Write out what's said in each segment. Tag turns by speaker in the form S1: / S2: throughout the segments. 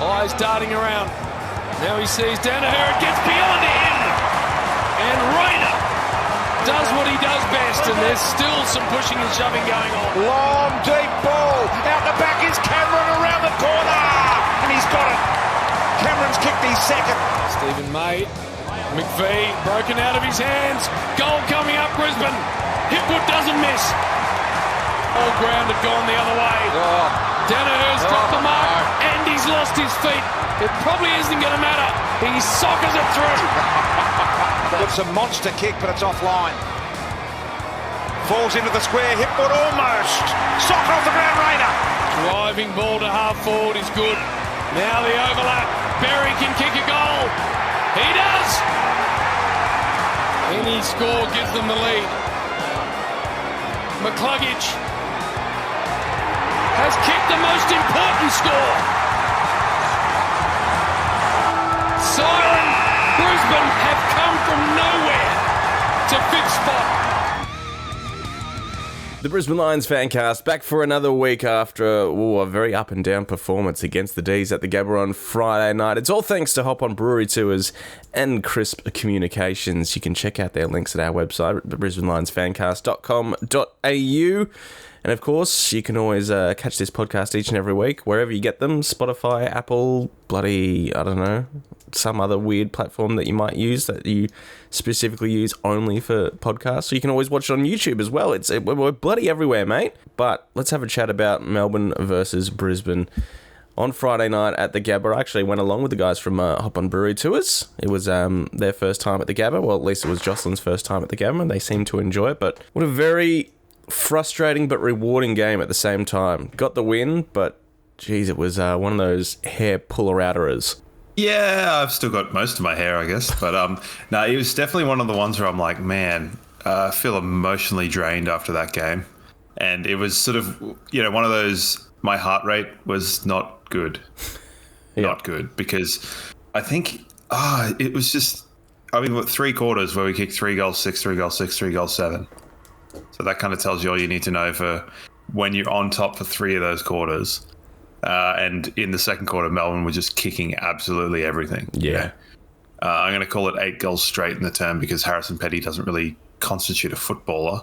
S1: Eyes darting around. Now he sees Danaher. It gets beyond him. And Rayner does what he does best. And there's still some pushing and shoving going on.
S2: Long, deep ball. Out the back is Cameron around the corner. And he's got it. Cameron's kicked his second.
S1: Stephen May. McVee broken out of his hands. Goal coming up, Brisbane. Hipwood doesn't miss. All ground had gone the other way. Danaher's dropped the mark and he's lost his feet. It probably isn't going to matter. He sockers it through.
S2: It's a monster kick, but it's offline. Falls into the square. Hipwood almost. Socker off the ground, Rayner.
S1: Driving ball to half forward is good. Now the overlap. Berry can kick a goal. He does. Any score gives them the lead. McCluggage has kicked the most important score. Siren, Brisbane have come from nowhere to fifth spot.
S3: The Brisbane Lions Fancast back for another week after a very up and down performance against the D's at the Gabba on Friday night. It's all thanks to Hop On Brewery Tours and Crisp Communications. You can check out their links at our website, brisbanelionsfancast.com.au. And of course, you can always catch this podcast each and every week, wherever you get them, Spotify, Apple, bloody, I don't know, some other weird platform that you might use that you specifically use only for podcasts. So you can always watch it on YouTube as well. We're bloody everywhere, mate. But let's have a chat about Melbourne versus Brisbane. On Friday night at the Gabba, I actually went along with the guys from Hop On Brewery Tours. It was their first time at the Gabba. Well, at least it was Jocelyn's first time at the Gabba, and they seemed to enjoy it. But what a very frustrating but rewarding game at the same time. Got the win, but geez, it was one of those hair puller-outerers.
S4: Yeah, I've still got most of my hair, I guess. But no, it was definitely one of the ones where I'm like, man, I feel emotionally drained after that game. And it was sort of, one of those, my heart rate was not good.
S3: Yeah.
S4: Not good. Because I think, it was just, three quarters where we kicked 3 goals, 6, 3 goals, 6, 3 goals, 7. So that kind of tells you all you need to know for when you're on top for 3 of those quarters. And in the second quarter, Melbourne were just kicking absolutely everything.
S3: Yeah.
S4: I'm going to call it 8 goals straight in the term because Harrison Petty doesn't really constitute a footballer.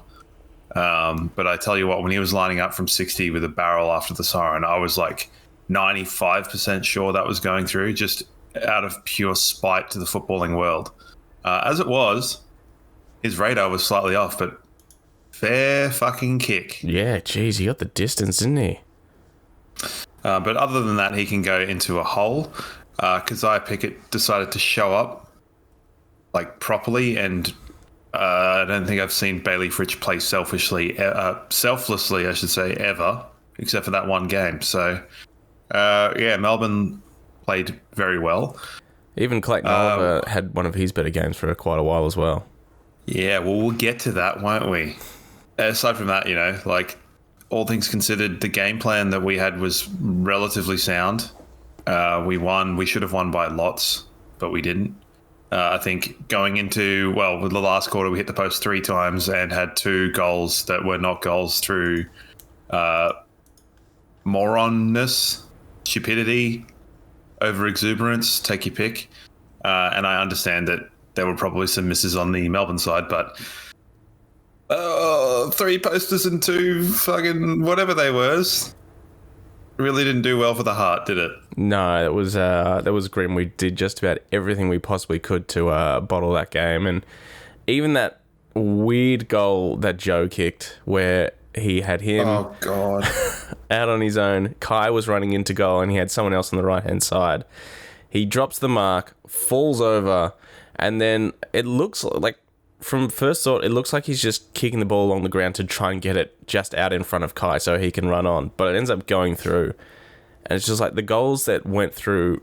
S4: But I tell you what, when he was lining up from 60 with a barrel after the siren, I was like 95% sure that was going through, just out of pure spite to the footballing world. As it was, his radar was slightly off, but fair fucking kick.
S3: Yeah, geez, he got the distance, didn't he?
S4: But other than that, he can go into a hole. Keziah Pickett decided to show up like properly, and I don't think I've seen Bailey Fritsch play selflessly, I should say, ever, except for that one game. So, Melbourne played very well. Even
S3: Clayton Oliver had one of his better games for quite a while as well.
S4: Yeah, well, we'll get to that, won't we? Aside from that, all things considered, the game plan that we had was relatively sound. We won. We should have won by lots, but we didn't. I think going into, with the last quarter, we hit the post 3 times and had 2 goals that were not goals through moronness, stupidity, over-exuberance, take your pick. And I understand that there were probably some misses on the Melbourne side, but 3 posters and 2 fucking whatever they were really didn't do well for the heart, did it?
S3: No, that was grim. We did just about everything we possibly could to bottle that game, and even that weird goal that Joe kicked where he had him out on his own. Kai was running into goal and he had someone else on the right-hand side. He drops the mark, falls over, and then it looks like, from first thought, it looks like he's just kicking the ball along the ground to try and get it just out in front of Kai so he can run on. But it ends up going through. And it's just like the goals that went through,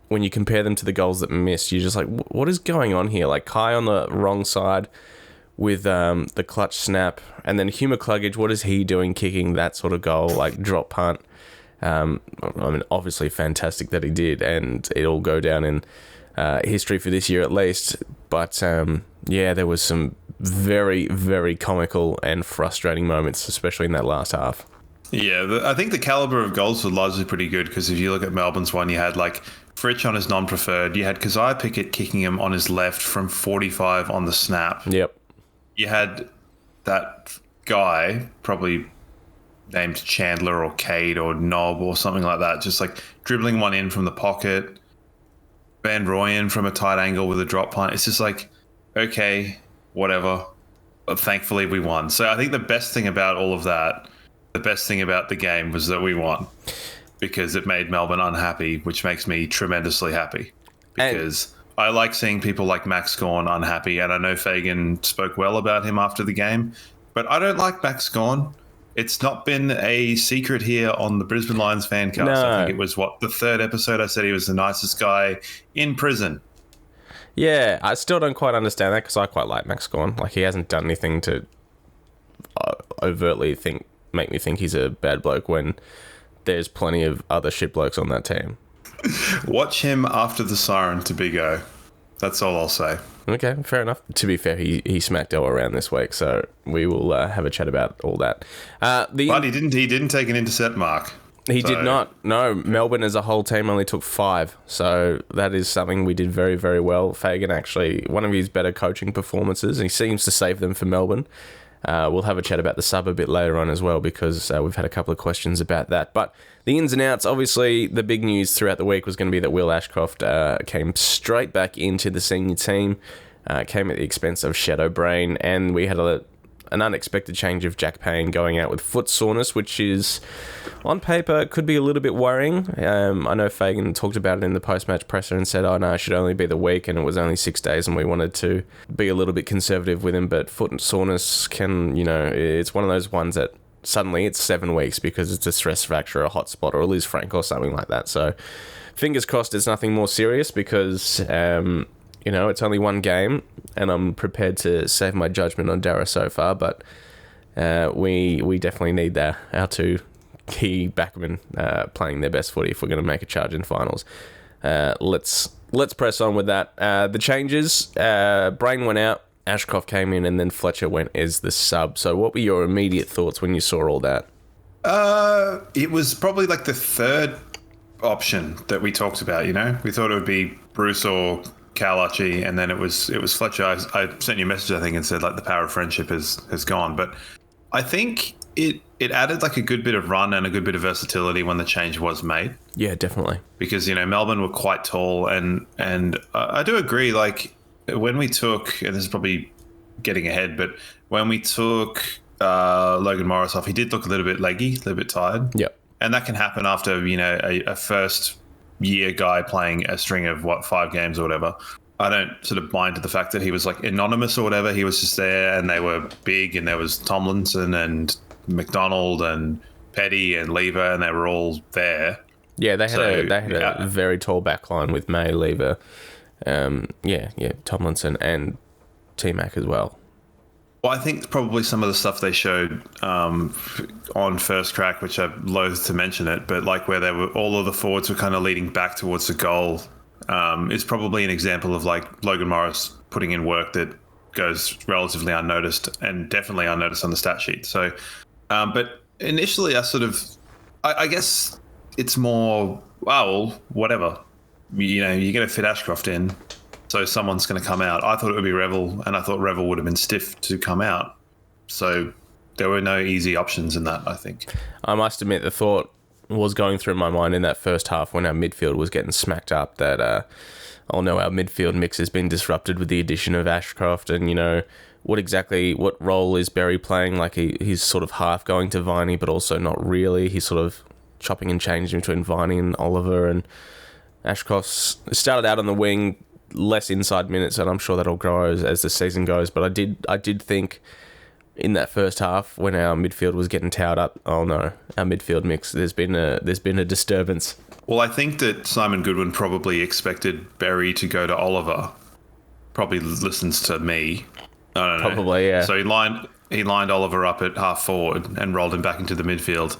S3: when you compare them to the goals that missed, you're just like, what is going on here? Like Kai on the wrong side with the clutch snap. And then Hugh McCluggage, what is he doing kicking that sort of goal, like drop punt? Obviously fantastic that he did. And it'll go down in history for this year at least. But there was some very, very comical and frustrating moments, especially in that last half.
S4: Yeah, I think the caliber of goals was largely pretty good because if you look at Melbourne's one, you had like Fritsch on his non-preferred. You had Keziah Pickett kicking him on his left from 45 on the snap.
S3: Yep.
S4: You had that guy, probably named Chandler or Cade or Knob or something like that, just like dribbling one in from the pocket. Van Rooyen from a tight angle with a drop punt. It's just like, okay, whatever. But thankfully we won. So I think the best thing about all of that, the best thing about the game was that we won because it made Melbourne unhappy, which makes me tremendously happy because I like seeing people like Max Gawn unhappy. And I know Fagan spoke well about him after the game, but I don't like Max Gawn. It's not been a secret here on the Brisbane Lions Fancast.
S3: No.
S4: I think it was, the third episode I said he was the nicest guy in prison.
S3: Yeah, I still don't quite understand that because I quite like Max Gawn. Like, he hasn't done anything to overtly make me think he's a bad bloke when there's plenty of other shit blokes on that team.
S4: Watch him after the siren to Big O. That's all I'll say.
S3: Okay, fair enough. To be fair, he smacked El around this week, so we will have a chat about all that.
S4: But he didn't take an intercept mark.
S3: He did not. No, Melbourne as a whole team only took 5, so that is something we did very, very well. Fagan actually, one of his better coaching performances, and he seems to save them for Melbourne. We'll have a chat about the sub a bit later on as well because we've had a couple of questions about that. But the ins and outs, obviously, the big news throughout the week was going to be that Will Ashcroft came straight back into the senior team, came at the expense of Shadow Brain, and we had an unexpected change of Jack Payne going out with foot soreness, which is, on paper, could be a little bit worrying. I know Fagan talked about it in the post-match presser and said, oh no, it should only be the week, and it was only 6 days, and we wanted to be a little bit conservative with him, but foot soreness can, it's one of those ones that suddenly it's 7 weeks because it's a stress fracture or a hot spot or a Liz Frank or something like that. So fingers crossed it's nothing more serious because... it's only one game, and I'm prepared to save my judgment on Dara so far, but we definitely need our two key backmen playing their best footy if we're going to make a charge in finals. Let's press on with that. The changes, Brain went out, Ashcroft came in, and then Fletcher went as the sub. So what were your immediate thoughts when you saw all that?
S4: It was probably like the third option that we talked about, We thought it would be Bruce or Cal Archie, and then it was Fletcher. I sent you a message, I think, and said like the power of friendship has gone. But I think it added like a good bit of run and a good bit of versatility when the change was made.
S3: Yeah, definitely.
S4: Because Melbourne were quite tall, and I do agree. Like when we took, and this is probably getting ahead, but when we took Logan Morris off, he did look a little bit leggy, a little bit tired.
S3: Yep.
S4: And that can happen after a first year guy playing a string of 5 games or whatever. I don't sort of mind to the fact that he was like anonymous or whatever. He was just there, and they were big, and there was Tomlinson and McDonald and Petty and Lever, and they were all there.
S3: Yeah, they had a very tall back line with May, Lever, Tomlinson and T-Mac as well.
S4: Well, I think probably some of the stuff they showed on First Crack, which I'm loath to mention it, but like where they were, all of the forwards were kind of leading back towards the goal, is probably an example of like Logan Morris putting in work that goes relatively unnoticed and definitely unnoticed on the stat sheet. So, but initially I guess it's more, whatever. You're going to fit Ashcroft in. So someone's going to come out. I thought it would be Revel, and I thought Revel would have been stiff to come out. So there were no easy options in that, I think.
S3: I must admit the thought was going through my mind in that first half when our midfield was getting smacked up that, our midfield mix has been disrupted with the addition of Ashcroft, and, what role is Berry playing? Like he's sort of half going to Viney, but also not really. He's sort of chopping and changing between Viney and Oliver, and Ashcroft started out on the wing, less inside minutes, and I'm sure that'll grow as the season goes. But I did think in that first half when our midfield was getting towed up, oh no, our midfield mix, there's been a disturbance.
S4: Well, I think that Simon Goodwin probably expected Berry to go to Oliver. Probably listens to me. I don't know.
S3: Probably, yeah.
S4: So he lined Oliver up at half forward and rolled him back into the midfield.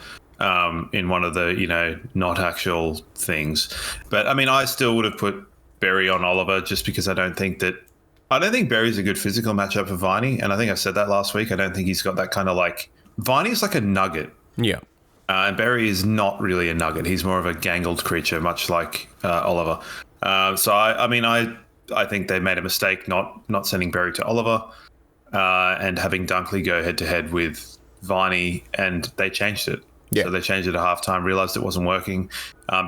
S4: In one of the not actual things. But I mean, I still would have put Berry on Oliver just because I don't think Berry's a good physical matchup for Viney, and I think I said that last week. I don't think he's got that kind of like Viney's like a nugget.
S3: Yeah.
S4: And Berry is not really a nugget. He's more of a gangled creature, much like Oliver. I think they made a mistake not sending Berry to Oliver and having Dunkley go head-to-head with Viney, and they changed it. Yeah. So they changed it at halftime, realised it wasn't working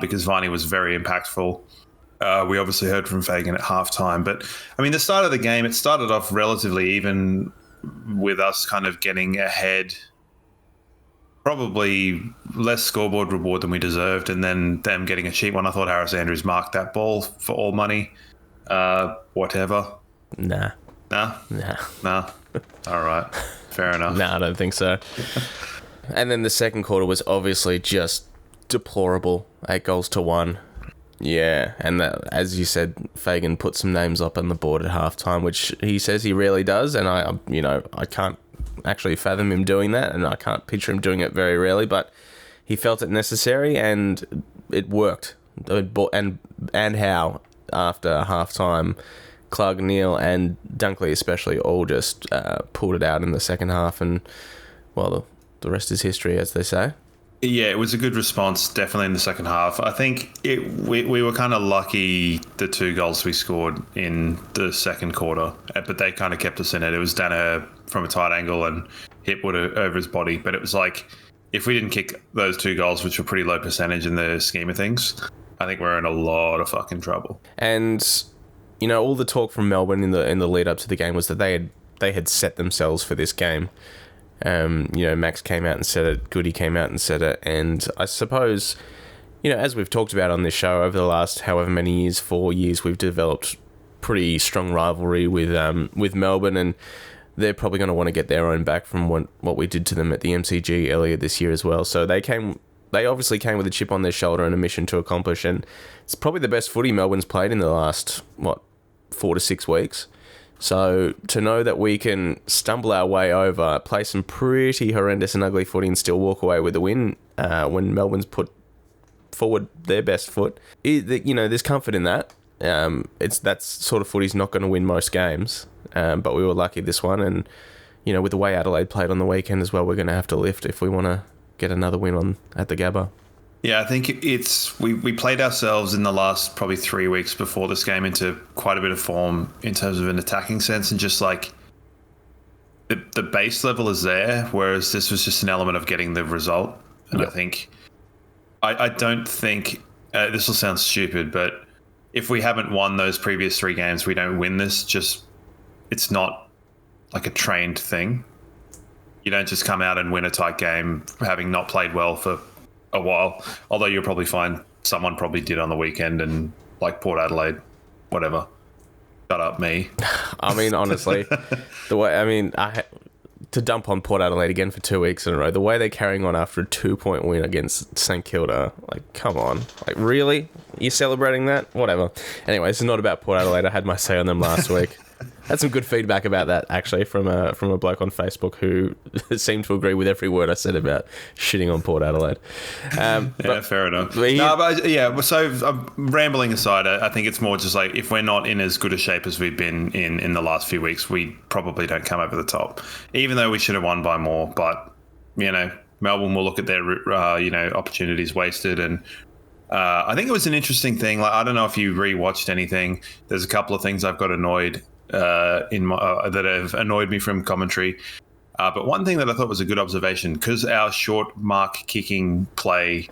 S4: because Viney was very impactful. We obviously heard from Fagan at halftime. But, the start of the game, it started off relatively even with us kind of getting ahead, probably less scoreboard reward than we deserved, and then them getting a cheap one. I thought Harris Andrews marked that ball for all money. Whatever.
S3: Nah.
S4: Nah? Nah. All right. Fair enough.
S3: Nah, I don't think so. And then the second quarter was obviously just deplorable. 8-1. Yeah, and that, as you said, Fagan put some names up on the board at halftime, which he says he rarely does, and I can't actually fathom him doing that, and I can't picture him doing it very rarely, but he felt it necessary, and it worked. And how after halftime, Clark, Neal, and Dunkley especially all just pulled it out in the second half, and well, the rest is history, as they say.
S4: Yeah, it was a good response, definitely in the second half. I think we were kind of lucky the 2 goals we scored in the second quarter, but they kind of kept us in it. It was Danaher from a tight angle and Hipwood over his body, but it was like, if we didn't kick those 2 goals, which were pretty low percentage in the scheme of things, I think we're in a lot of fucking trouble.
S3: And, all the talk from Melbourne in the lead up to the game was that they had set themselves for this game. Max came out and said it, Goody came out and said it, and I suppose, as we've talked about on this show over the last however many years, 4 years, we've developed pretty strong rivalry with Melbourne, and they're probably going to want to get their own back from what we did to them at the MCG earlier this year as well. So they obviously came with a chip on their shoulder and a mission to accomplish, and it's probably the best footy Melbourne's played in the last 4 to 6 weeks. So to know that we can stumble our way over, play some pretty horrendous and ugly footy and still walk away with a win when Melbourne's put forward their best foot, there's comfort in that. That sort of footy's not going to win most games, but we were lucky this one. And, with the way Adelaide played on the weekend as well, we're going to have to lift if we want to get another win at the Gabba.
S4: Yeah, I think we played ourselves in the last probably 3 weeks before this game into quite a bit of form in terms of an attacking sense, and just like the base level is there, whereas this was just an element of getting the result. And yep. I think I don't think this will sound stupid, but if we haven't won those previous 3 games, we don't win this. It's not like a trained thing. You don't just come out and win a tight game having not played well for a while, although you'll probably find someone probably did on the weekend, and like Port Adelaide, whatever. Shut up, me.
S3: Honestly, to dump on Port Adelaide again for 2 weeks in a row, the way they're carrying on after a 2-point win against St Kilda, come on, really? You celebrating that? Whatever. Anyway, this is not about Port Adelaide. I had my say on them last week. Had some good feedback about that, actually, from a bloke on Facebook who seemed to agree with every word I said about shitting on Port Adelaide.
S4: Fair enough. So rambling aside, I think it's more just like, if we're not in as good a shape as we've been in the last few weeks, we probably don't come over the top, even though we should have won by more. But, Melbourne will look at their, opportunities wasted. And I think it was an interesting thing. I don't know if you rewatched anything. There's a couple of things I've got annoyed that have annoyed me from commentary. But one thing that I thought was a good observation, because our short mark kicking play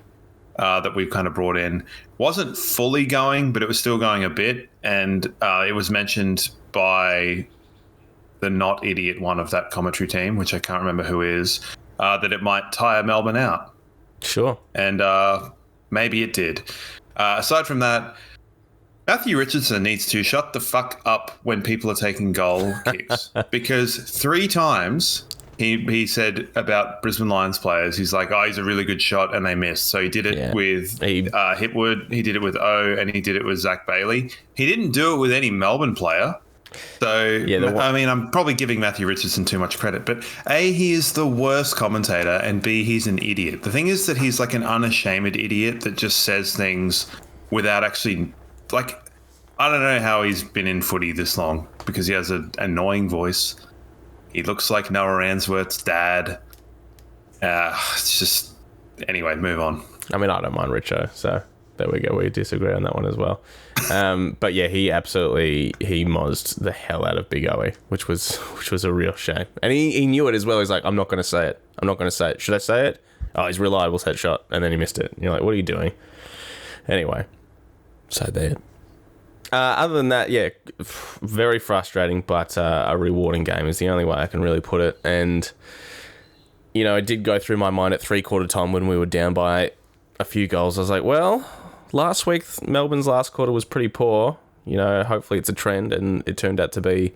S4: that we've kind of brought in wasn't fully going, but it was still going a bit. And it was mentioned by the not idiot one of that commentary team, which I can't remember who is, that it might tire Melbourne out.
S3: Sure.
S4: And maybe it did. Aside from that, Matthew Richardson needs to shut the fuck up when people are taking goal kicks, because 3 times he said about Brisbane Lions players, he's like, he's a really good shot, and they missed. So he did it with Hipwood, he did it with O, and he did it with Zach Bailey. He didn't do it with any Melbourne player. So, I'm probably giving Matthew Richardson too much credit, but A, he is the worst commentator, and B, he's an idiot. The thing is that he's like an unashamed idiot that just says things without actually... I don't know how he's been in footy this long, because he has an annoying voice. He looks like Noah Answorth's dad. It's just Anyway, move on.
S3: I mean, I don't mind Richo, so there we go. We disagree on that one as well. But yeah, he mozzed the hell out of Big Owie, which was a real shame. And he knew it as well. He's like, I'm not going to say it. I'm not going to say it. Should I say it? Oh, he's reliable set shot. And then he missed it. And you're like, what are you doing? Anyway, so there. Other than that, yeah, very frustrating, but a rewarding game is the only way I can really put it. And, you know, it did go through my mind at 3/4 time when we were down by a few goals. I was like, well, last week, Melbourne's last quarter was pretty poor. You know, hopefully it's a trend, and it turned out to be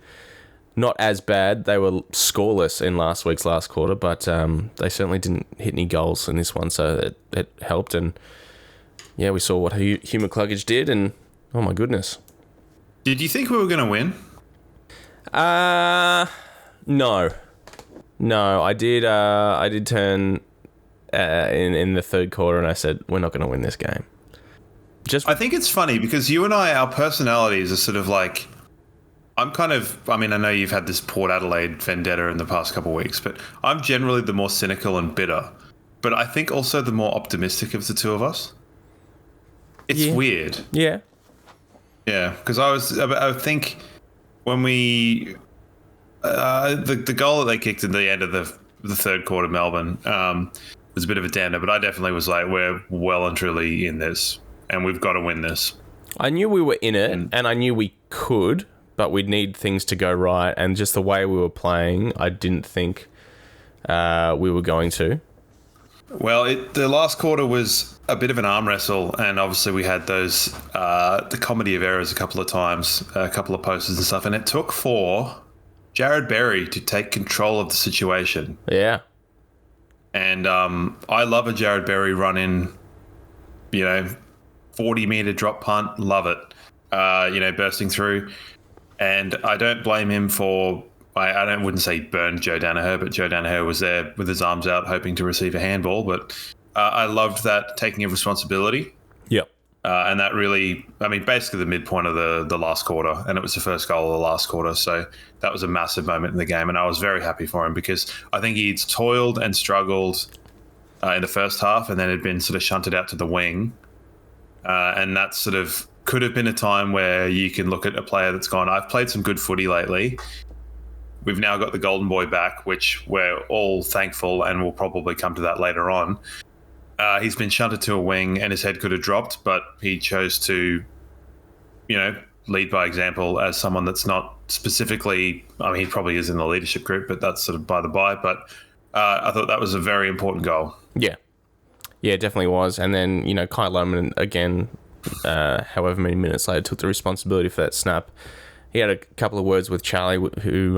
S3: not as bad. They were scoreless in last week's last quarter, but they certainly didn't hit any goals in this one, so it helped. And yeah, we saw what Hugh McCluggage did, and oh my goodness.
S4: Did you think we were going to win?
S3: No, I did turn in the third quarter, and I said, we're not going to win this game.
S4: I think it's funny because you and I, our personalities are sort of like, I know you've had this Port Adelaide vendetta in the past couple of weeks, but I'm generally the more cynical and bitter, but I think also the more optimistic of the two of us. It's weird.
S3: Yeah.
S4: Yeah, because I think when we, the goal that they kicked at the end of the third quarter, Melbourne, was a bit of a downer, but I definitely was like, we're well and truly in this, and we've got to win this.
S3: I knew we were in it, and I knew we could, but we'd need things to go right, and just the way we were playing, I didn't think we were going to.
S4: Well, the last quarter was a bit of an arm wrestle, and obviously we had those the comedy of errors a couple of times, a couple of posters and stuff, and it took for Jared Berry to take control of the situation.
S3: Yeah.
S4: And I love a Jared Berry run in, 40-meter drop punt, love it, bursting through. And I don't blame him for... I wouldn't say burned Joe Danaher, but Joe Danaher was there with his arms out hoping to receive a handball. But I loved that taking of responsibility.
S3: Yep.
S4: And that really, basically the midpoint of the last quarter, and it was the first goal of the last quarter. So that was a massive moment in the game, and I was very happy for him because I think he'd toiled and struggled in the first half and then had been sort of shunted out to the wing. And that sort of could have been a time where you can look at a player that's gone, I've played some good footy lately. We've now got the Golden Boy back, which we're all thankful, and we'll probably come to that later on. He's been shunted to a wing, and his head could have dropped, but he chose to, lead by example as someone that's not specifically... he probably is in the leadership group, but that's sort of by the by. But I thought that was a very important goal.
S3: Yeah. Yeah, it definitely was. And then, Kai Lohmann, again, however many minutes later, took the responsibility for that snap. He had a couple of words with Charlie, who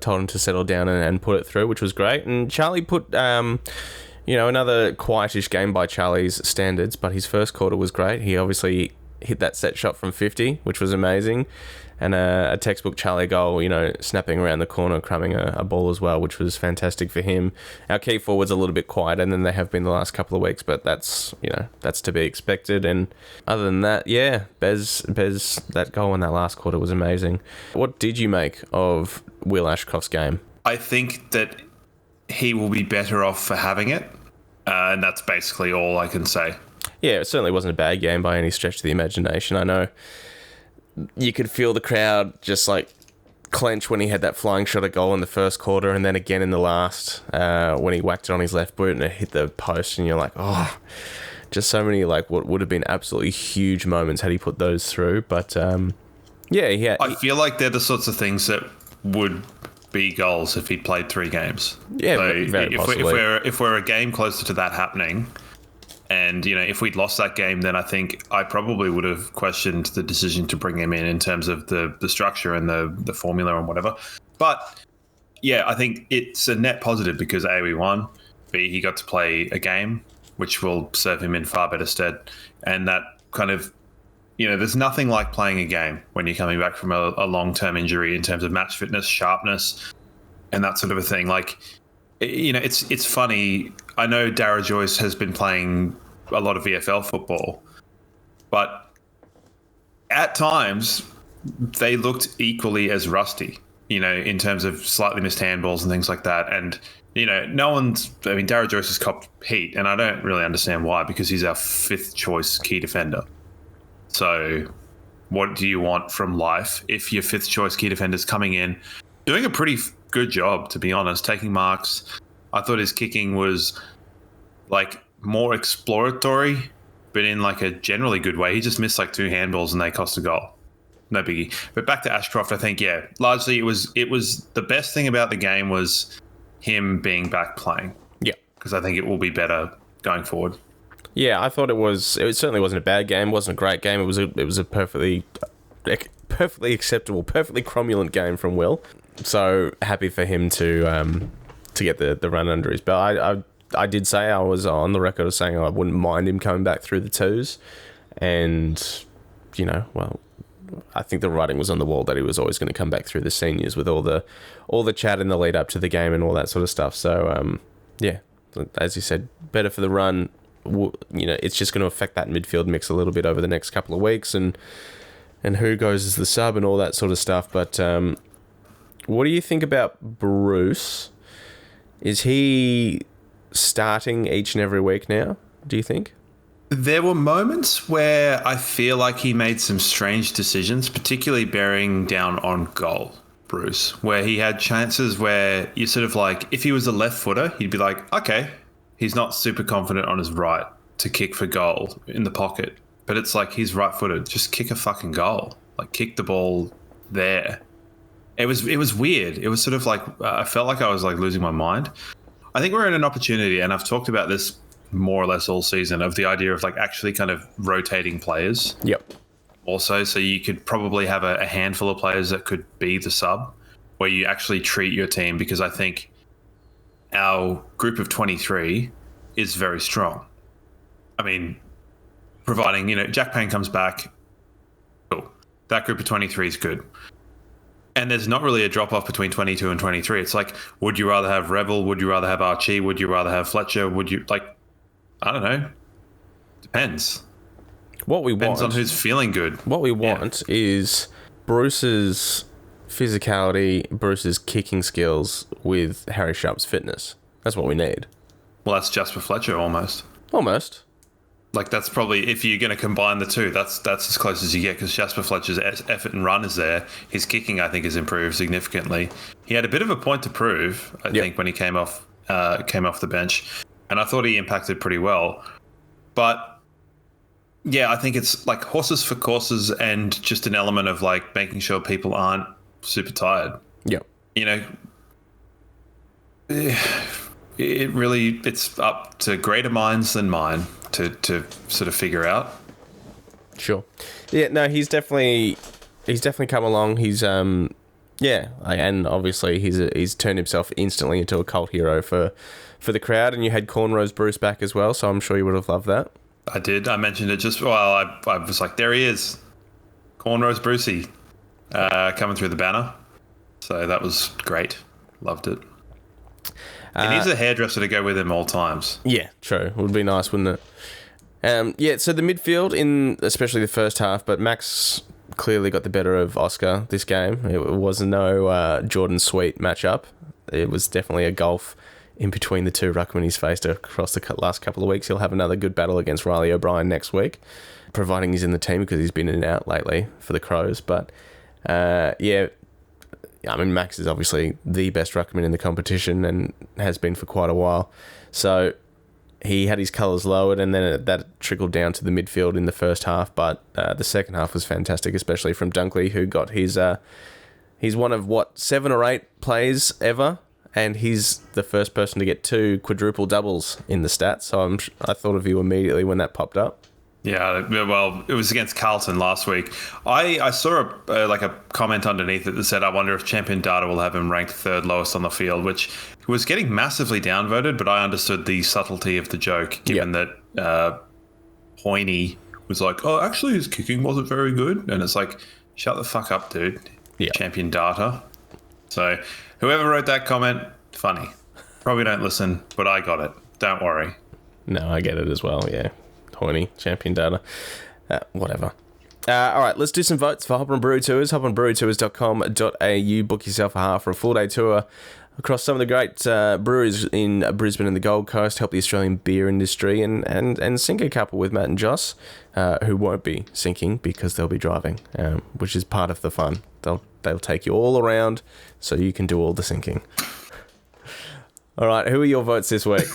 S3: told him to settle down and put it through, which was great. And Charlie put, another quietish game by Charlie's standards, but his first quarter was great. He obviously hit that set shot from 50, which was amazing. And a textbook Charlie goal, snapping around the corner, cramming a ball as well, which was fantastic for him. Our key forwards a little bit quieter than they have been the last couple of weeks, but that's to be expected. And other than that, yeah, Bez, that goal in that last quarter was amazing. What did you make of Will Ashcroft's game?
S4: I think that he will be better off for having it, and that's basically all I can say.
S3: Yeah, it certainly wasn't a bad game by any stretch of the imagination. I know you could feel the crowd just like clench when he had that flying shot at goal in the first quarter, and then again in the last when he whacked it on his left boot and it hit the post, and you're like, oh, just so many like what would have been absolutely huge moments had he put those through. But yeah,
S4: I feel like they're the sorts of things that would be goals if he played 3 games.
S3: Yeah,
S4: so
S3: very possibly.
S4: If we're a game closer to that happening, and if we'd lost that game, then I think I probably would have questioned the decision to bring him in terms of the structure and the formula and whatever. But yeah, I think it's a net positive because A, we won, B, he got to play a game, which will serve him in far better stead. And that kind of, there's nothing like playing a game when you're coming back from a long-term injury in terms of match fitness, sharpness, and that sort of a thing. Like, it's funny. I know Dara Joyce has been playing a lot of VFL football, but at times they looked equally as rusty, in terms of slightly missed handballs and things like that. And, no one's. I mean, Darragh Joyce has copped heat, and I don't really understand why, because he's our 5th choice key defender. So, what do you want from life if your 5th choice key defender's coming in, doing a pretty good job, to be honest, taking marks? I thought his kicking was like more exploratory, but in like a generally good way. He just missed like 2 handballs and they cost a goal. No biggie. But back to Ashcroft, I think, largely it was the best thing about the game was him being back playing.
S3: Yeah.
S4: Because I think it will be better going forward.
S3: Yeah, I thought it certainly wasn't a bad game, wasn't a great game. It was a perfectly acceptable, perfectly cromulent game from Will. So happy for him to get the run under his belt. I did say, I was on the record of saying I wouldn't mind him coming back through the 2s, and I think the writing was on the wall that he was always going to come back through the seniors with all the chat in the lead up to the game and all that sort of stuff. So as you said, better for the run. It's just going to affect that midfield mix a little bit over the next couple of weeks, and who goes as the sub and all that sort of stuff. But what do you think about Bruce? Is he starting each and every week now, do you think?
S4: There were moments where I feel like he made some strange decisions, particularly bearing down on goal, Bruce, where he had chances where you sort of like, if he was a left footer, he'd be like, okay, he's not super confident on his right to kick for goal in the pocket. But it's like, he's right-footed. Just kick a fucking goal. Like, kick the ball there. It was weird. It was sort of like, I felt like I was like losing my mind. I think we're in an opportunity, and I've talked about this more or less all season, of the idea of like actually kind of rotating players.
S3: Yep.
S4: Also, so you could probably have a handful of players that could be the sub, where you actually treat your team, because I think our group of 23 is very strong. I mean, providing, Jack Payne comes back, cool. That group of 23 is good. And there's not really a drop-off between 22 and 23. It's like, would you rather have Revel? Would you rather have Archie? Would you rather have Fletcher? Would you, I don't know. Depends. Depends on who's feeling good.
S3: What we want is Bruce's physicality, Bruce's kicking skills with Harry Sharp's fitness. That's what we need.
S4: Well, that's just for Fletcher almost.
S3: Almost.
S4: Like, that's probably, if you're going to combine the two, that's as close as you get, because Jasper Fletcher's effort and run is there. His kicking, I think, has improved significantly. He had a bit of a point to prove, I think, when he came off the bench, and I thought he impacted pretty well. But yeah, I think it's like horses for courses, and just an element of like making sure people aren't super tired.
S3: Yeah,
S4: it's up to greater minds than mine to sort of figure out.
S3: Sure. Yeah, no, he's definitely come along. He's and obviously he's turned himself instantly into a cult hero for the crowd, and you had Cornrows Bruce back as well, so I'm sure you would have loved that.
S4: I did. I mentioned it I was like, there he is. Cornrows Brucey coming through the banner. So that was great. Loved it. He needs a hairdresser to go with him all times.
S3: Yeah, true. It would be nice, wouldn't it? So the midfield, especially the first half, but Max clearly got the better of Oscar this game. It was no Jordan Sweet matchup. It was definitely a gulf in between the two ruckmen he's faced across the last couple of weeks. He'll have another good battle against Riley O'Brien next week, providing he's in the team, because he's been in and out lately for the Crows. But I mean, Max is obviously the best ruckman in the competition and has been for quite a while. So he had his colours lowered, and then that trickled down to the midfield in the first half. But the second half was fantastic, especially from Dunkley, who got he's one of 7 or 8 plays ever, and he's the first person to get 2 quadruple doubles in the stats. So I thought of you immediately when that popped up.
S4: Yeah, well, it was against Carlton last week. I saw a comment underneath it that said, I wonder if Champion Data will have him ranked 3rd lowest on the field, which was getting massively downvoted, but I understood the subtlety of the joke, given that Hoyne was like, oh, actually his kicking wasn't very good. And it's like, shut the fuck up, dude.
S3: Yeah.
S4: Champion Data. So whoever wrote that comment, funny. Probably don't listen, but I got it. Don't worry.
S3: No, I get it as well, yeah. Horny, Champion Data, whatever. All right, let's do some votes for Hop on Brew Tours. Hop on brewtours.com.au. Book yourself a half for a full day tour across some of the great breweries in Brisbane and the Gold Coast, help the Australian beer industry, and sink a couple with Matt and Joss, who won't be sinking because they'll be driving, which is part of the fun. They'll take you all around so you can do all the sinking. All right, who are your votes this week?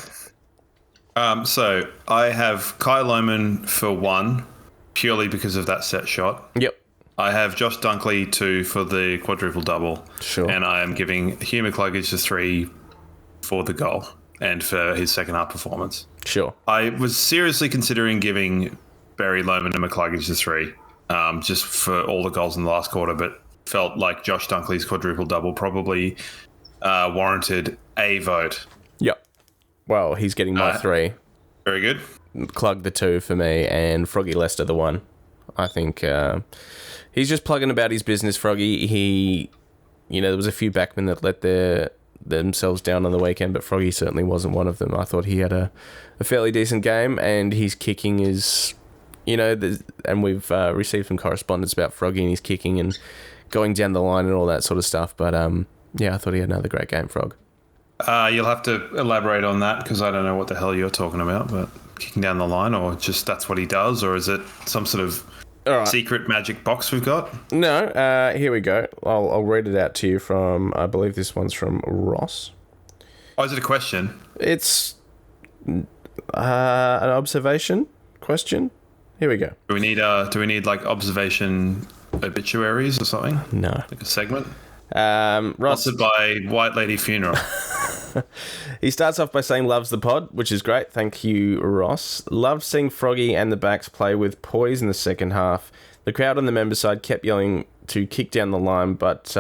S4: So I have Kai Lohmann for 1, purely because of that set shot.
S3: Yep.
S4: I have Josh Dunkley 2 for the quadruple double.
S3: Sure.
S4: And I am giving Hugh McCluggage a 3 for the goal and for his second half performance.
S3: Sure.
S4: I was seriously considering giving Barry Lohmann and McCluggage a 3, just for all the goals in the last quarter, but felt like Josh Dunkley's quadruple double probably warranted a vote.
S3: Yep. Well, he's getting my 3.
S4: Very good.
S3: Clug the 2 for me, and Froggy Lester the 1. I think he's just plugging about his business, Froggy. There was a few backmen that let themselves down on the weekend, but Froggy certainly wasn't one of them. I thought he had a fairly decent game, and his kicking is, and we've received some correspondence about Froggy and his kicking and going down the line and all that sort of stuff. But I thought he had another great game, Frog.
S4: You'll have to elaborate on that because I don't know what the hell you're talking about, but kicking down the line, or just that's what he does, or is it some sort of secret magic box we've got?
S3: No, here we go. I'll read it out to you from, I believe this one's from Ross.
S4: Oh, is it a question?
S3: It's an observation question. Here we go.
S4: Do we need like observation obituaries or something?
S3: No.
S4: Like a segment?
S3: Ross,
S4: sponsored by White Lady Funeral.
S3: He starts off by saying loves the pod, which is great. Thank you, Ross. Loved seeing Froggy and the backs play with poise in the second half. The crowd on the member side kept yelling to kick down the line, but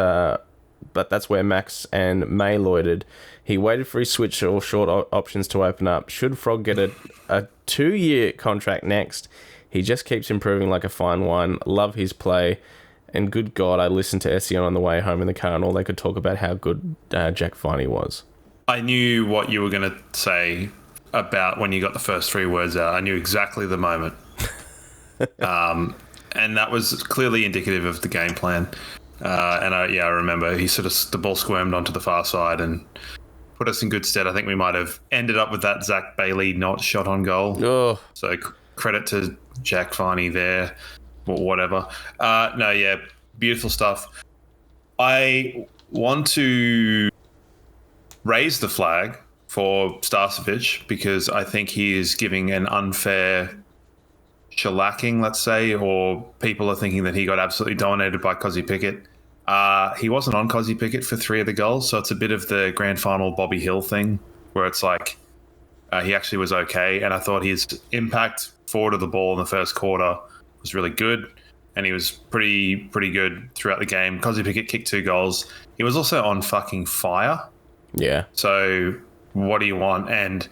S3: that's where Max and May loitered. He waited for his switch or short options to open up. Should Frog get a 2-year contract next? He just keeps improving like a fine wine. Love his play. And good God, I listened to Essien on the way home in the car, and all they could talk about how good Jack Viney was.
S4: I knew what you were going to say about when you got the first 3 words out. I knew exactly the moment. And that was clearly indicative of the game plan. I remember he the ball squirmed onto the far side and put us in good stead. I think we might have ended up with that Zach Bailey not shot on goal.
S3: Oh.
S4: So credit to Jack Viney there. Or whatever. Beautiful stuff. I want to raise the flag for Starcevic because I think he is giving an unfair shellacking, let's say, or people are thinking that he got absolutely dominated by Cozzy Pickett. He wasn't on Cozzy Pickett for 3 of the goals, so it's a bit of the grand final Bobby Hill thing where it's like he actually was okay, and I thought his impact forward of the ball in the first quarter was really good, and he was pretty good throughout the game. Cozzy Pickett kicked 2 goals. He was also on fucking fire.
S3: Yeah.
S4: So what do you want? And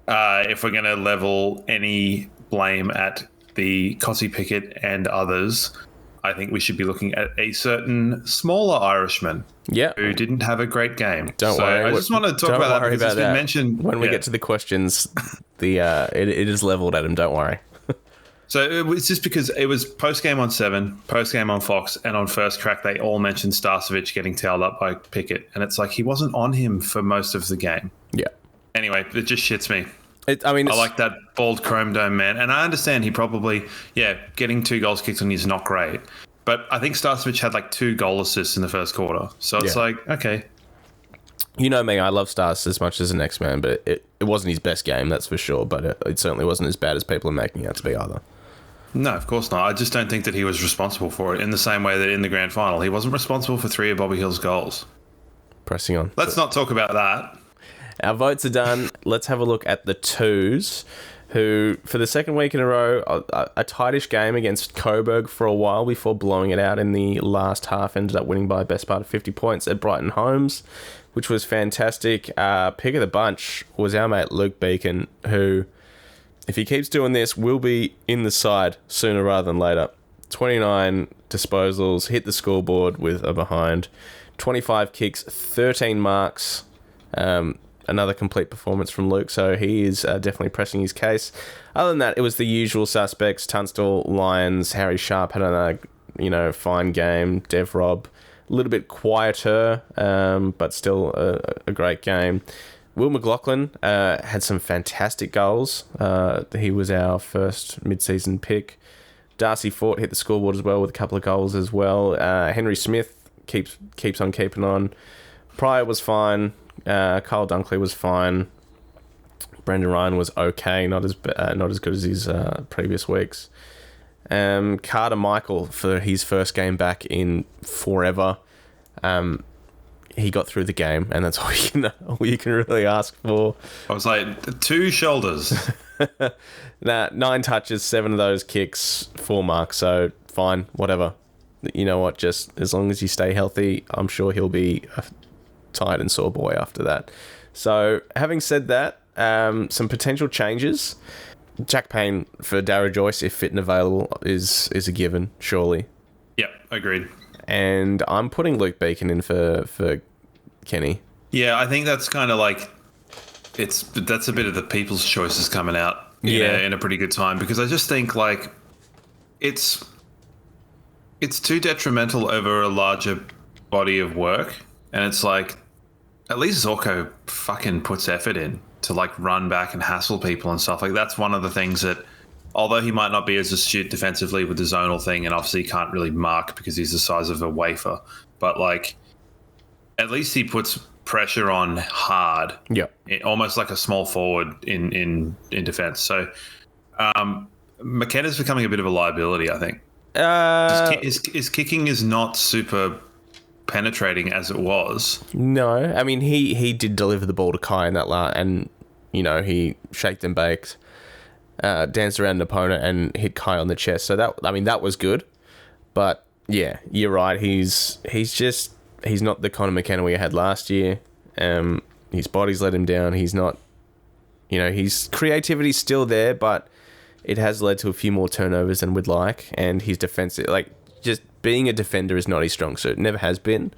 S4: if we're going to level any blame at the Cozzy Pickett and others, I think we should be looking at a certain smaller Irishman who didn't have a great game.
S3: Don't worry.
S4: I just want to talk about that because it's been mentioned.
S3: When we get to the questions, it is leveled at him. Don't worry.
S4: So it's just because it was post-game on 7, post-game on Fox, and on First Crack, they all mentioned Starcevic getting tailed up by Pickett. And it's like he wasn't on him for most of the game. Yeah. Anyway, it just shits me. I like that bald chrome dome man. And I understand he probably, getting 2 goals kicked on you is not great. But I think Starcevic had like 2 goal assists in the first quarter. So it's like, okay.
S3: You know me, I love Stars as much as the next man, but it wasn't his best game, that's for sure. But it certainly wasn't as bad as people are making it out to be either.
S4: No, of course not. I just don't think that he was responsible for it in the same way that in the grand final, he wasn't responsible for 3 of Bobby Hill's goals.
S3: Pressing on.
S4: Let's not talk about that.
S3: Our votes are done. Let's have a look at the twos, who, for the second week in a row, a tightish game against Coburg for a while before blowing it out in the last half, ended up winning by a best part of 50 points at Brighton Homes, which was fantastic. Pick of the bunch was our mate Luke Beacon, who, if he keeps doing this, will be in the side sooner rather than later. 29 disposals, hit the scoreboard with a behind. 25 kicks, 13 marks. Another complete performance from Luke, so he is definitely pressing his case. Other than that, it was the usual suspects. Tunstall, Lyons, Harry Sharp had another, fine game. Dev Rob, little bit quieter, but still a great game. Will McLaughlin had some fantastic goals. He was our first mid-season pick. Darcy Fort hit the scoreboard as well with a couple of goals as well. Henry Smith keeps on keeping on. Pryor was fine. Kyle Dunkley was fine. Brendan Ryan was okay, not as good as his previous weeks. Carter Michael, for his first game back in forever, he got through the game, and that's all you can really ask for.
S4: I was like, 2 shoulders.
S3: 9 touches, 7 of those kicks, 4 marks, so fine, whatever. You know what, just as long as you stay healthy, I'm sure he'll be a tired and sore boy after that. So, having said that, some potential changes. Jack Payne for Darragh Joyce, if fit and available, is a given, surely.
S4: Yep, agreed.
S3: And I'm putting Luke Beacon in for Kenny.
S4: Yeah, I think that's kind of like that's a bit of the people's choices coming out in a pretty good time, because I just think like it's too detrimental over a larger body of work, and it's like at least Zorko fucking puts effort in to like run back and hassle people and stuff. Like that's one of the things that, although he might not be as astute defensively with the zonal thing, and obviously he can't really mark because he's the size of a wafer, but like at least he puts pressure on hard.
S3: Yeah,
S4: almost like a small forward in defense. So McKenna's becoming a bit of a liability, I think. His kicking is not super penetrating as it was.
S3: No, I mean he did deliver the ball to Kai in that and he shaked and baked, danced around an opponent and hit Kai on the chest. So that was good. But yeah, you're right. He's not the Connor McKenna we had last year. His body's let him down. He's not, his creativity's still there, but it has led to a few more turnovers than we'd like. And his defense, just being a defender is not his strong suit. It never has been.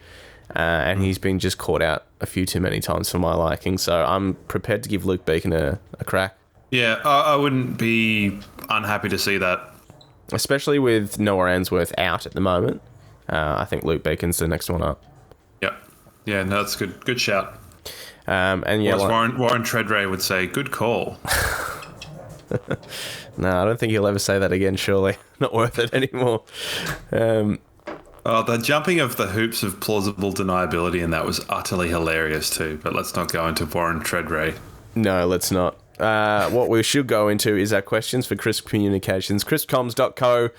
S3: And he's been just caught out a few too many times for my liking. So I'm prepared to give Luke Beacon a crack.
S4: Yeah, I wouldn't be unhappy to see that.
S3: Especially with Noah Answorth out at the moment. I think Luke Beacon's the next one up.
S4: Yep. Yeah, no, that's good. Good shout.
S3: And yeah,
S4: Warren Treadray would say, good call.
S3: No, I don't think he'll ever say that again, surely. Not worth it anymore.
S4: The jumping of the hoops of plausible deniability, and that was utterly hilarious too. But let's not go into Warren Treadray.
S3: No, let's not. What we should go into is our questions for Crisp Communications. crispcoms.co.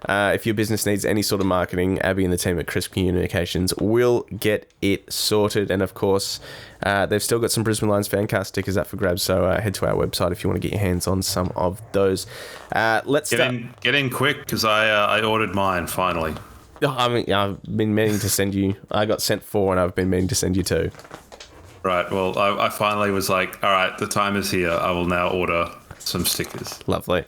S3: If your business needs any sort of marketing, Abby and the team at Crisp Communications will get it sorted. And of course, they've still got some Brisbane Lions Fancast stickers up for grabs, so head to our website if you want to get your hands on some of those. Let's
S4: get in quick, because I ordered mine finally.
S3: I mean, I've been meaning to send you. I got sent 4, and I've been meaning to send you 2.
S4: Right, well, I finally was like, all right, the time is here. I will now order some stickers.
S3: Lovely.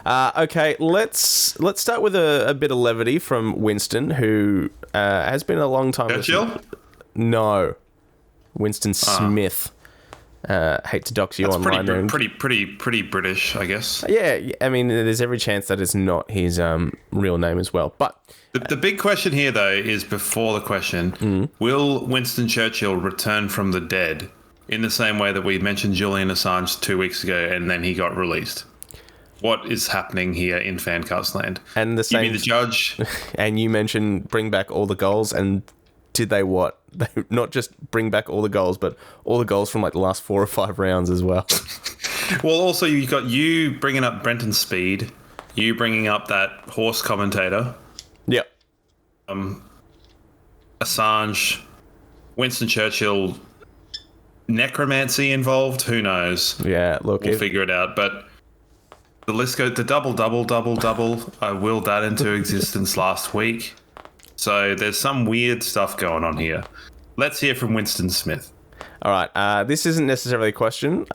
S3: Okay, let's start with a bit of levity from Winston, who has been a long time...
S4: Churchill?
S3: No. Winston Smith. Hate to dox you online.
S4: That's pretty British, I guess.
S3: Yeah, I mean, there's every chance that it's not his real name as well, but...
S4: The big question here, though, is before the question, will Winston Churchill return from the dead in the same way that we mentioned Julian Assange 2 weeks ago and then he got released? What is happening here in Fancast land?
S3: And the same,
S4: you be the judge?
S3: And you mentioned bring back all the goals, and did they what? They not just bring back all the goals, but all the goals from like the last 4 or 5 rounds as well.
S4: Well, also you got you bringing up Brenton Speed, you bringing up that horse commentator.
S3: Yep.
S4: Assange, Winston Churchill, necromancy involved. Who knows?
S3: Yeah, look,
S4: we'll figure it out. But the list goes. The double. I willed that into existence last week. So there's some weird stuff going on here. Let's hear from Winston Smith.
S3: All right. This isn't necessarily a question.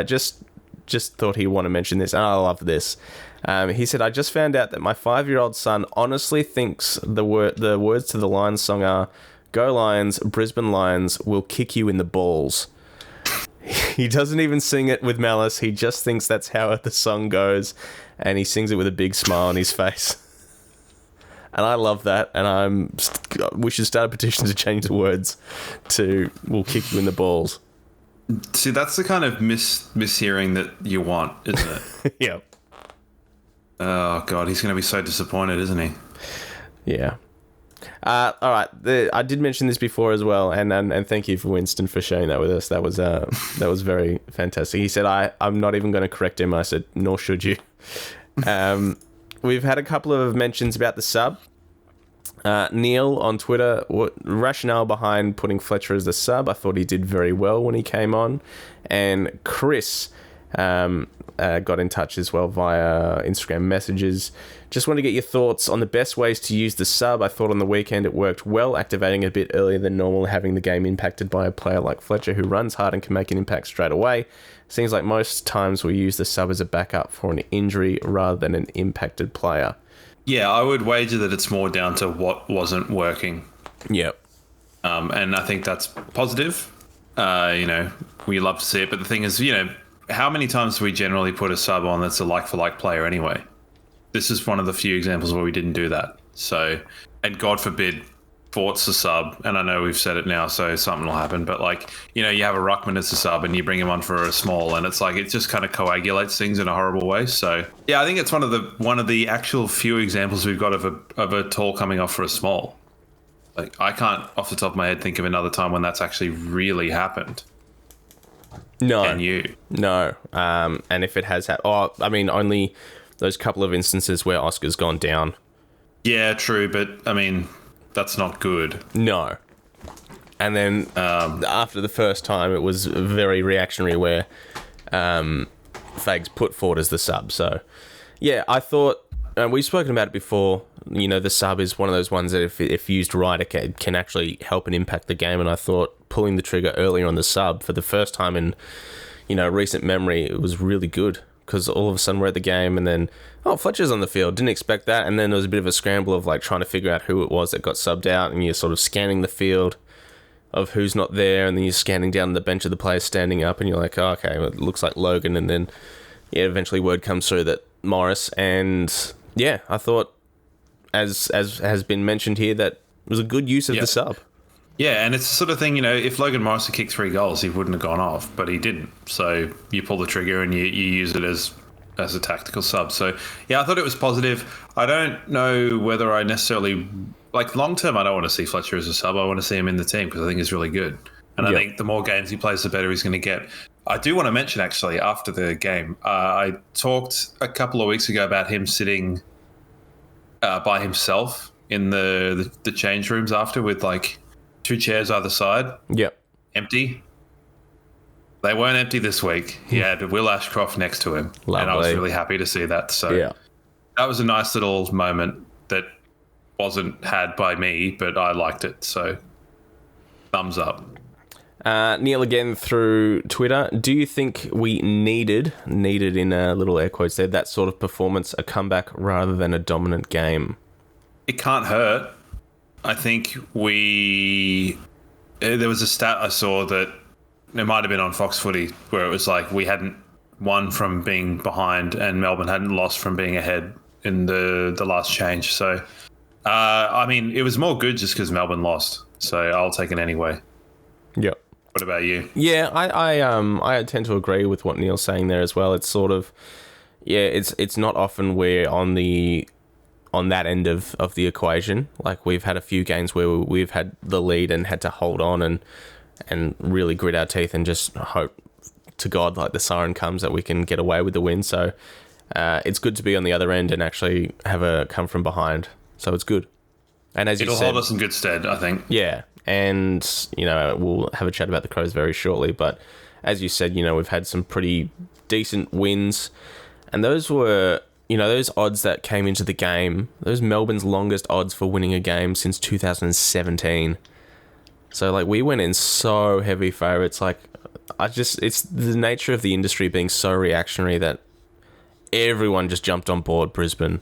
S3: Just thought he'd want to mention this, and I love this. He said, I just found out that my 5-year-old son honestly thinks the words to the Lions song are, "Go Lions, Brisbane Lions will kick you in the balls." He doesn't even sing it with malice. He just thinks that's how the song goes, and he sings it with a big smile on his face. And I love that, and I'm we should start a petition to change the words to "We'll kick you in the balls."
S4: See, that's the kind of mishearing that you want, isn't it?
S3: Yeah.
S4: Oh God, he's going to be so disappointed, isn't he?
S3: Yeah. All right. I did mention this before as well, and thank you for Winston for sharing that with us. That was very fantastic. He said, "I'm not even going to correct him." I said, "Nor should you." We've had a couple of mentions about the sub. Neil on Twitter, what rationale behind putting Fletcher as the sub? I thought he did very well when he came on. And Chris got in touch as well via Instagram messages. Just want to get your thoughts on the best ways to use the sub. I thought on the weekend it worked well, activating a bit earlier than normal, having the game impacted by a player like Fletcher who runs hard and can make an impact straight away. Seems like most times we use the sub as a backup for an injury rather than an impacted player.
S4: Yeah, I would wager that it's more down to what wasn't working.
S3: Yep.
S4: And I think that's positive. We love to see it. But the thing is, how many times do we generally put a sub on that's a like-for-like player anyway? This is one of the few examples where we didn't do that. So, and God forbid, Fort's a sub. And I know we've said it now, so something will happen. But, you have a Ruckman as a sub and you bring him on for a small. And it's like, it just kind of coagulates things in a horrible way. So, yeah, I think it's one of the actual few examples we've got of a tall coming off for a small. Like, I can't, off the top of my head, think of another time when that's actually really happened.
S3: No.
S4: Can you?
S3: No. And if it has only those couple of instances where Oscar's gone down. Yeah,
S4: true, but, that's not good.
S3: No. And then after the first time, it was very reactionary where Fags put Ford as the sub. So, yeah, I thought, we've spoken about it before, the sub is one of those ones that if used right, it can actually help and impact the game. And I thought pulling the trigger earlier on the sub for the first time in, recent memory, it was really good. Because all of a sudden we're at the game and then, Fletcher's on the field. Didn't expect that. And then there was a bit of a scramble of trying to figure out who it was that got subbed out. And you're sort of scanning the field of who's not there. And then you're scanning down the bench of the players standing up. And you're like, oh, okay, well, it looks like Logan. And then, eventually word comes through that Morris. And, yeah, I thought, as has been mentioned here, that it was a good use of the sub.
S4: Yeah, and it's the sort of thing, if Logan Morris had kicked 3 goals, he wouldn't have gone off, but he didn't. So you pull the trigger and you use it as a tactical sub. So, yeah, I thought it was positive. I don't know whether I necessarily... long term, I don't want to see Fletcher as a sub. I want to see him in the team because I think he's really good. And I think the more games he plays, the better he's going to get. I do want to mention, actually, after the game, I talked a couple of weeks ago about him sitting by himself in the change rooms after with, 2 chairs either side.
S3: Yep.
S4: Empty. They weren't empty this week. He had Will Ashcroft next to him.
S3: Lovely.
S4: And I was really happy to see that. So that was a nice little moment that wasn't had by me, but I liked it. So thumbs up.
S3: Neil again through Twitter. Do you think we needed in little air quotes there, that sort of performance, a comeback rather than a dominant game?
S4: It can't hurt. I think there was a stat I saw that it might have been on Fox Footy where it was we hadn't won from being behind and Melbourne hadn't lost from being ahead in the last change. So, it was more good just because Melbourne lost. So I'll take it anyway.
S3: Yep.
S4: What about you?
S3: Yeah, I tend to agree with what Neil's saying there as well. It's sort of, it's not often we're on that end of the equation. We've had a few games where we've had the lead and had to hold on and really grit our teeth and just hope to God the siren comes that we can get away with the win. So it's good to be on the other end and actually have a come from behind. So it's good. And as
S4: it'll hold us in good stead, I think.
S3: Yeah. And, we'll have a chat about the Crows very shortly. But as you said, we've had some pretty decent wins. And those were... those odds that came into the game, those Melbourne's longest odds for winning a game since 2017. So, we went in so heavy favourites. It's the nature of the industry being so reactionary that everyone just jumped on board Brisbane.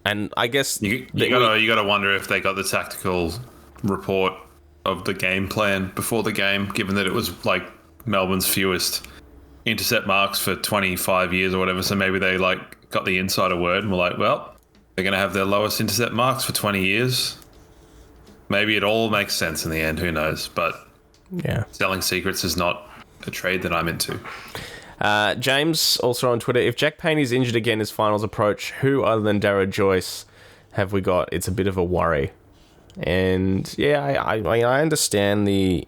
S3: And I guess... You
S4: gotta wonder if they got the tactical report of the game plan before the game, given that it was, Melbourne's fewest intercept marks for 25 years or whatever, so maybe they got the insider word and were well, They're going to have their lowest intercept marks for 20 years. Maybe it all makes sense in the end. Who knows? But
S3: yeah,
S4: selling secrets is not a trade that I'm into.
S3: James, also on Twitter, if Jack Payne is injured again as finals approach, who other than Darragh Joyce have we got? It's a bit of a worry. And yeah, I understand the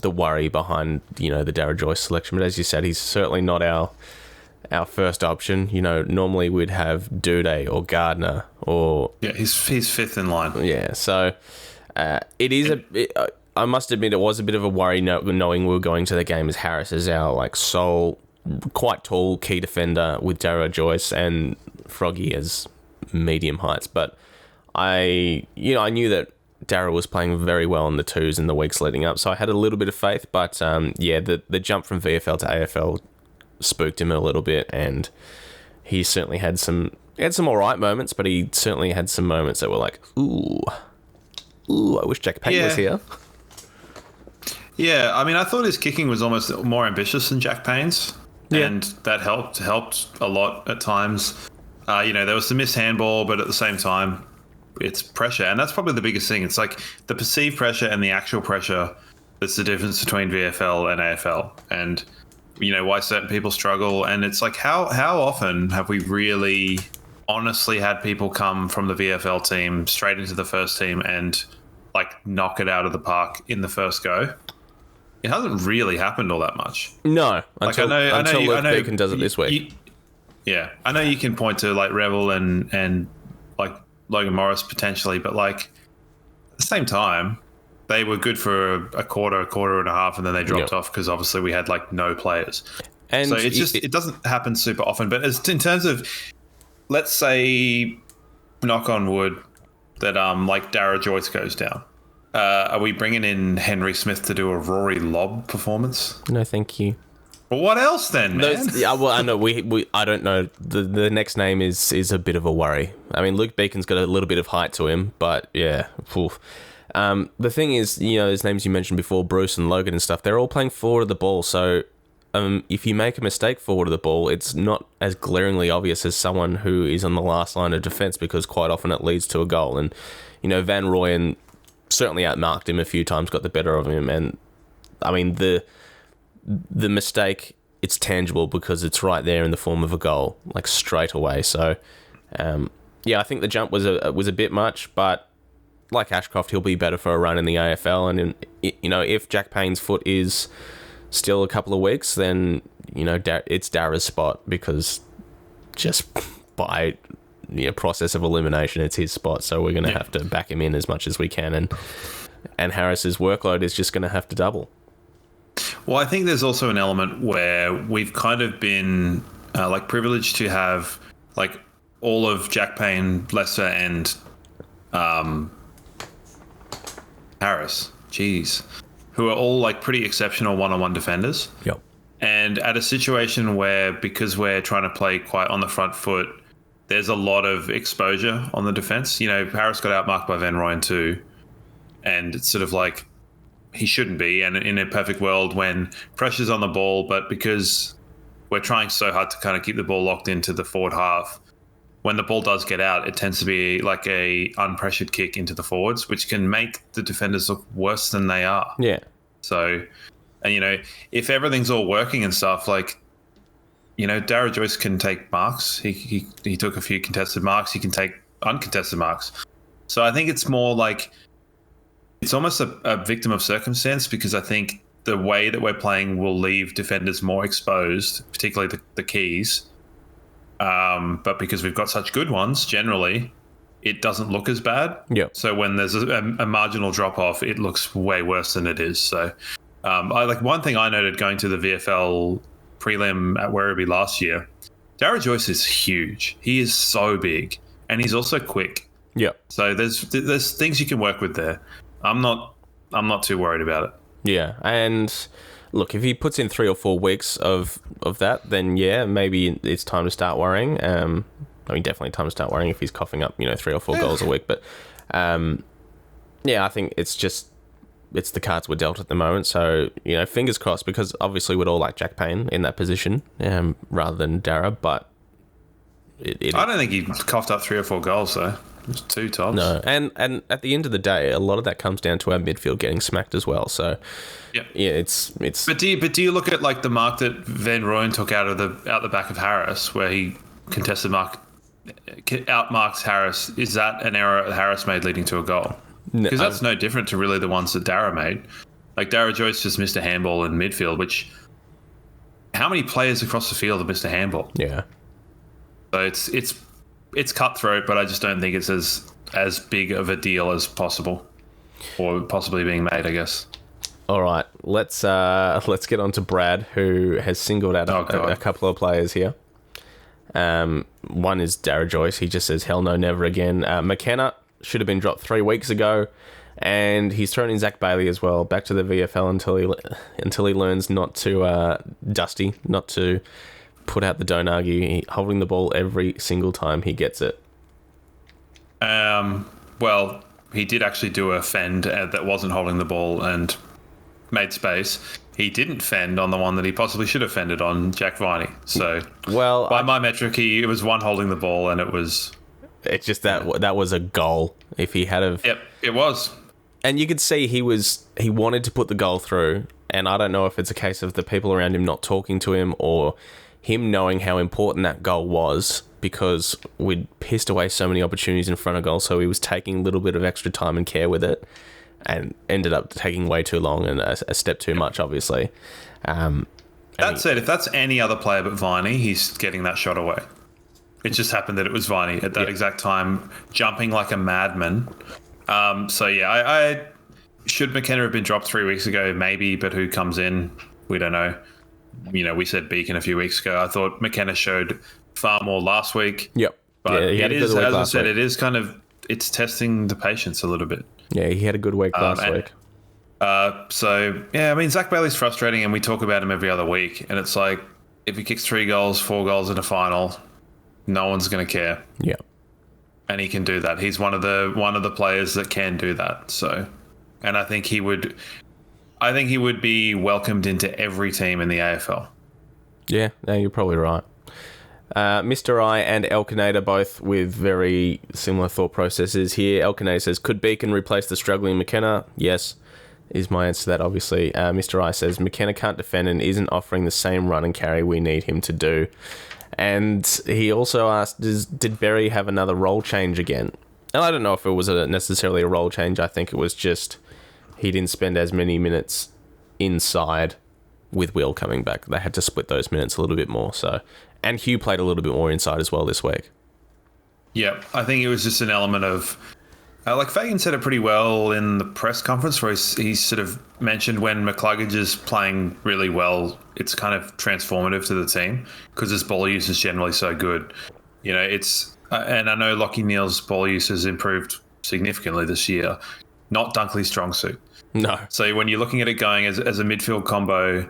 S3: worry behind, the Darragh Joyce selection, but as you said, he's certainly not our first option. Normally we'd have Duday or Gardner or...
S4: Yeah, he's fifth in line.
S3: Yeah, so it is I must admit it was a bit of a worry knowing we were going to the game as Harris as our sole, quite tall key defender with Darragh Joyce and Froggy as medium heights. But I knew that Darragh was playing very well in the twos in the weeks leading up, so I had a little bit of faith. But the jump from VFL to AFL spooked him a little bit, and he certainly had some all right moments, but he certainly had some moments that were like, ooh, I wish Jack Payne was here.
S4: Yeah, I mean, I thought his kicking was almost more ambitious than Jack Payne's, and that helped a lot at times. There was some missed handball, but at the same time, it's pressure, and that's probably the biggest thing. It's like the perceived pressure and the actual pressure that's the difference between VFL and AFL, and why certain people struggle. And it's like, how often have we really honestly had people come from the VFL team straight into the first team and knock it out of the park in the first go? It hasn't really happened all that much.
S3: No, until Luke Beacon does it this week.
S4: Yeah, I know you can point to Revel and Logan Morris potentially, but at the same time, they were good for a quarter and a half, and then they dropped off because obviously we had no players. And so it doesn't happen super often. But in terms of, let's say, knock on wood, that Darragh Joyce goes down. Are we bringing in Henry Smith to do a Rory Lobb performance?
S3: No, thank you.
S4: Well, what else then, man?
S3: I know I don't know. The next name is a bit of a worry. I mean, Luke Beacon's got a little bit of height to him, but yeah. Oof. The thing is, those names you mentioned before, Bruce and Logan and stuff, they're all playing forward of the ball. So if you make a mistake forward of the ball, it's not as glaringly obvious as someone who is on the last line of defence, because quite often it leads to a goal. And Van Rooyen certainly outmarked him a few times, got the better of him, and I mean the mistake, it's tangible because it's right there in the form of a goal, straight away. So I think the jump was a bit much, but like Ashcroft, he'll be better for a run in the AFL, and if Jack Payne's foot is still a couple of weeks, then it's Darragh's spot, because just by process of elimination, it's his spot. So we're going to have to back him in as much as we can, and Harris's workload is just going to have to double.
S4: Well, I think there's also an element where we've kind of been privileged to have all of Jack Payne, Lester, and Harris, who are all pretty exceptional one-on-one defenders.
S3: Yep.
S4: And at a situation where, because we're trying to play quite on the front foot, there's a lot of exposure on the defense. Harris got outmarked by Van Rooyen too, and it's sort of he shouldn't be. And in a perfect world, when pressure's on the ball, but because we're trying so hard to kind of keep the ball locked into the forward half, when the ball does get out, it tends to be a unpressured kick into the forwards, which can make the defenders look worse than they are.
S3: Yeah.
S4: So, and if everything's all working and stuff, Darragh Joyce can take marks. He took a few contested marks. He can take uncontested marks. So I think it's more it's almost a victim of circumstance, because I think the way that we're playing will leave defenders more exposed, particularly the keys. But because we've got such good ones, generally, it doesn't look as bad.
S3: Yeah.
S4: So when there's a marginal drop-off, it looks way worse than it is. So one thing I noted going to the VFL prelim at Werribee last year, Darragh Joyce is huge. He is so big, and he's also quick.
S3: Yeah.
S4: So there's things you can work with there. I'm not too worried about it.
S3: Yeah, and look, if he puts in 3 or 4 weeks of that, then yeah, maybe it's time to start worrying. I mean, definitely time to start worrying if he's coughing up 3 or 4 goals a week. But I think it's the cards we're dealt at the moment. So fingers crossed, because obviously we'd all like Jack Payne in that position rather than Darragh. But
S4: I don't think he coughed up 3 or 4 goals though. It was 2 tops.
S3: No, and at the end of the day, a lot of that comes down to our midfield getting smacked as well. So, yeah, it's.
S4: But do you look at like the mark that Van Rooyen took out the back of Harris, where he outmarks Harris? Is that an error that Harris made leading to a goal? Because that's no different to really the ones that Dara made. Like Dara Joyce just missed a handball in midfield, which how many players across the field have missed a handball?
S3: Yeah.
S4: So it's cutthroat, but I just don't think it's as big of a deal as possible, or possibly being made, I guess.
S3: All right, let's get on to Brad, who has singled out a couple of players here. One is Dara Joyce. He just says, "Hell no, never again." McKenna should have been dropped 3 weeks ago, and he's thrown in Zach Bailey as well, back to the VFL until he learns not to not to put out the don't argue, holding the ball every single time he gets it.
S4: Well, he did actually do a fend that wasn't holding the ball and made space. He didn't fend on the one that he possibly should have fended on, Jack Viney. So, by my metric, it was one holding the ball, and it was.
S3: It's just that was a goal. If he had have.
S4: Yep, it was.
S3: And you could see he wanted to put the goal through, and I don't know if it's a case of the people around him not talking to him or him knowing how important that goal was, because we'd pissed away so many opportunities in front of goal, so he was taking a little bit of extra time and care with it, and ended up taking way too long and a step too much, obviously.
S4: That said, if that's any other player but Viney, he's getting that shot away. It just happened that it was Viney at that exact time, jumping like a madman. I should McKenna have been dropped 3 weeks ago? Maybe, but who comes in? We don't know. We said Beacon a few weeks ago. I thought McKenna showed far more last week.
S3: Yep.
S4: But it is, as I said, it is kind of, it's testing the patience a little bit.
S3: Yeah, he had a good week last week.
S4: Zach Bailey's frustrating, and we talk about him every other week. And it's like, if he kicks 3 goals, 4 goals in a final, no one's going to care.
S3: Yeah.
S4: And he can do that. He's one of the players that can do that. So, and I think he would be welcomed into every team in the AFL.
S3: Yeah, no, you're probably right. Mr. I and Elkinator both with very similar thought processes here. Elkinator says, could Beacon replace the struggling McKenna? Yes, is my answer to that, obviously. Mr. I says, McKenna can't defend and isn't offering the same run and carry we need him to do. And he also asked, did Berry have another role change again? And I don't know if it was necessarily a role change. I think it was just he didn't spend as many minutes inside with Will coming back. They had to split those minutes a little bit more. So, and Hugh played a little bit more inside as well this week.
S4: Yeah, I think it was just an element of, like Fagan said it pretty well in the press conference, where he sort of mentioned when McCluggage is playing really well, it's kind of transformative to the team because his ball use is generally so good. It's and I know Lachie Neale's ball use has improved significantly this year. Not Dunkley's strong suit.
S3: No.
S4: So when you're looking at it going as a midfield combo,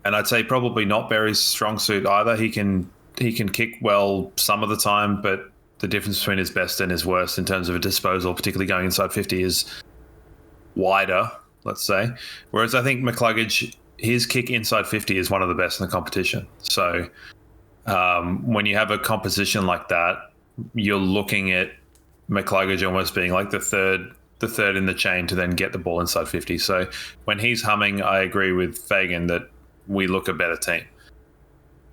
S4: and I'd say probably not Berry's strong suit either. He can kick well some of the time, but the difference between his best and his worst in terms of a disposal, particularly going inside 50, is wider, let's say. Whereas I think McCluggage, his kick inside 50 is one of the best in the competition. So when you have a composition like that, you're looking at McCluggage almost being like the third in the chain to then get the ball inside 50. So when he's humming, I agree with Fagan that we look a better team.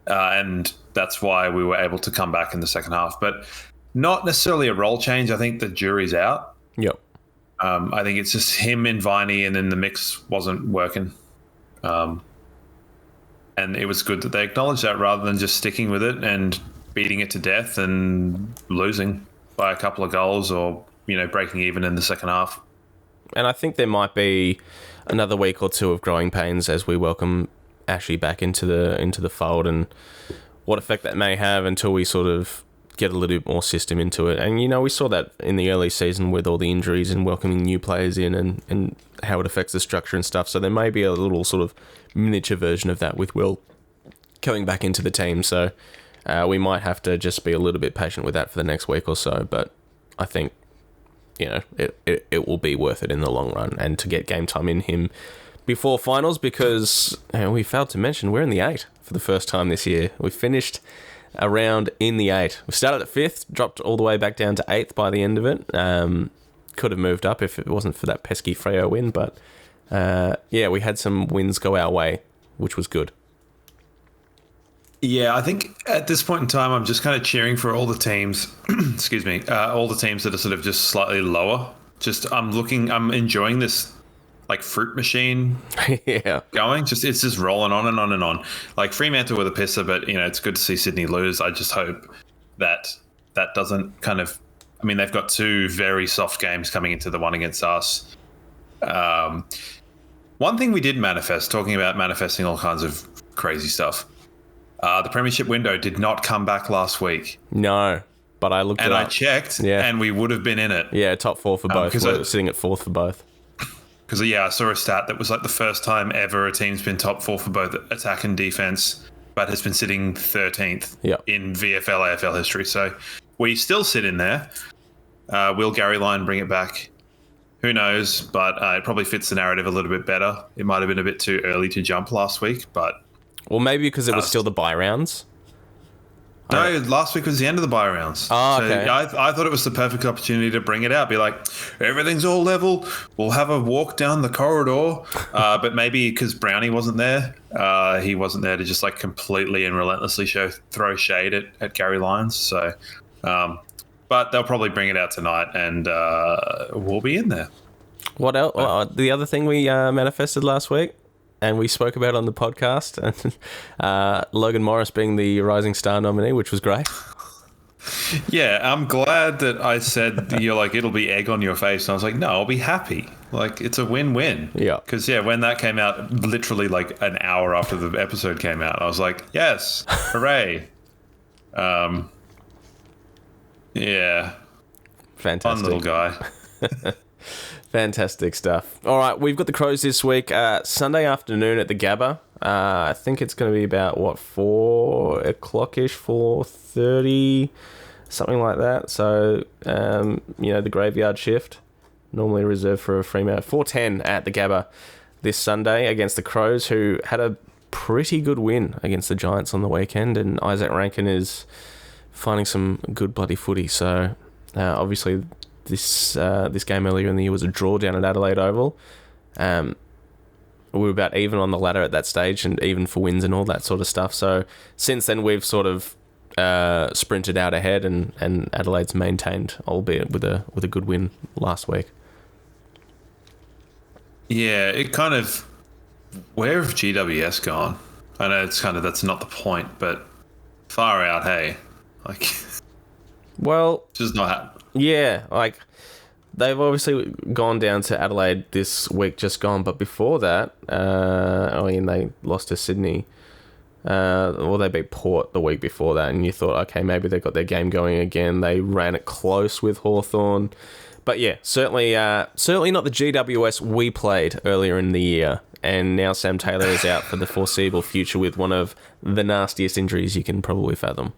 S4: And that's why we were able to come back in the second half. But not necessarily a role change. I think the jury's out.
S3: Yep.
S4: I think it's just him and Viney, and then the mix wasn't working. And it was good that they acknowledged that rather than just sticking with it and beating it to death and losing by a couple of goals or breaking even in the second half.
S3: And I think there might be another week or two of growing pains as we welcome Ashley back into the fold, and what effect that may have until we sort of get a little bit more system into it. And we saw that in the early season with all the injuries and welcoming new players in and how it affects the structure and stuff. So there may be a little sort of miniature version of that with Will coming back into the team. So we might have to just be a little bit patient with that for the next week or so. But I think it will be worth it in the long run, and to get game time in him before finals, because we failed to mention we're in the 8 for the first time this year. We finished around in the 8. We started at 5th, dropped all the way back down to 8th by the end of it. Could have moved up if it wasn't for that pesky Freo win, but we had some wins go our way, which was good.
S4: Yeah, I think at this point in time, I'm just kind of cheering for all the teams, excuse me, all the teams that are sort of just slightly lower. I'm enjoying this like fruit machine going. It's just rolling on and on and on. Like Fremantle with a pisser, but it's good to see Sydney lose. I just hope that doesn't kind of, they've got 2 very soft games coming into the one against us. One thing we did manifest, talking about manifesting all kinds of crazy stuff. The premiership window did not come back last week.
S3: No, but I looked it up.
S4: And I checked, and we would have been in it.
S3: Yeah, top 4 for both. We're sitting at 4th for both.
S4: Because, I saw a stat that was like the first time ever a team's been top 4 for both attack and defense, but has been sitting 13th in VFL, AFL history. So we still sit in there. Will Gary Lyon bring it back? Who knows? But it probably fits the narrative a little bit better. It might have been a bit too early to jump last week, but...
S3: Well, maybe because it was still the bye rounds.
S4: No, last week was the end of the bye rounds.
S3: Oh, okay.
S4: So I thought it was the perfect opportunity to bring it out. Be like, everything's all level. We'll have a walk down the corridor. But maybe because Brownie wasn't there, he wasn't there to just like completely and relentlessly throw shade at Gary Lyons. So, but they'll probably bring it out tonight, and we'll be in there.
S3: What else? The other thing we manifested last week, and we spoke about on the podcast, and Logan Morris being the Rising Star nominee, which was great.
S4: Yeah, I'm glad that I said you're like, it'll be egg on your face. And I was like, no, I'll be happy. Like, it's a win-win.
S3: Yeah.
S4: Because, when that came out, literally like an hour after the episode came out, I was like, yes, hooray. Yeah.
S3: Fantastic.
S4: Fun little guy.
S3: Fantastic stuff. All right, we've got the Crows this week. Sunday afternoon at the Gabba. I think it's going to be about, 4 o'clock-ish, 4:30, something like that. So, the graveyard shift, normally reserved for a Fremantle. 4:10 at the Gabba this Sunday against the Crows, who had a pretty good win against the Giants on the weekend, and Isaac Rankin is finding some good bloody footy. So, obviously... This game earlier in the year was a draw down at Adelaide Oval. We were about even on the ladder at that stage, and even for wins and all that sort of stuff. So since then, we've sort of sprinted out ahead, and Adelaide's maintained, albeit with a good win last week. Yeah,
S4: it kind of... Where have GWS gone? I know that's not the point, but far out, hey? Like...
S3: Well...
S4: Just not happening.
S3: Yeah, like, they've obviously gone down to Adelaide this week just gone, but before that, they lost to Sydney, or they beat Port the week before that, and you thought, okay, maybe they got their game going again. They ran it close with Hawthorn, but yeah, certainly not the GWS we played earlier in the year, and now Sam Taylor is out for the foreseeable future with one of the nastiest injuries you can probably fathom.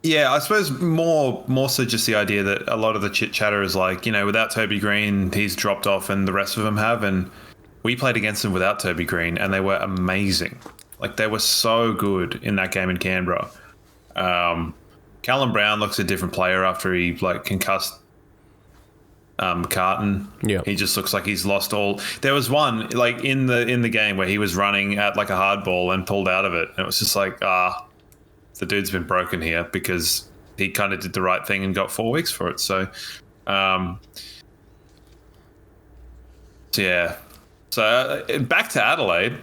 S4: Yeah, I suppose more so just the idea that a lot of the chit chatter is like, without Toby Green, he's dropped off and the rest of them have. And we played against them without Toby Green and they were amazing. Like, they were so good in that game in Canberra. Callum Brown looks a different player after he concussed Carton.
S3: Yeah.
S4: He just looks like he's lost all. There was one in the game where he was running at like a hard ball and pulled out of it. And it was just like, the dude's been broken here because he kind of did the right thing and got 4 weeks for it. So, yeah. So back to Adelaide,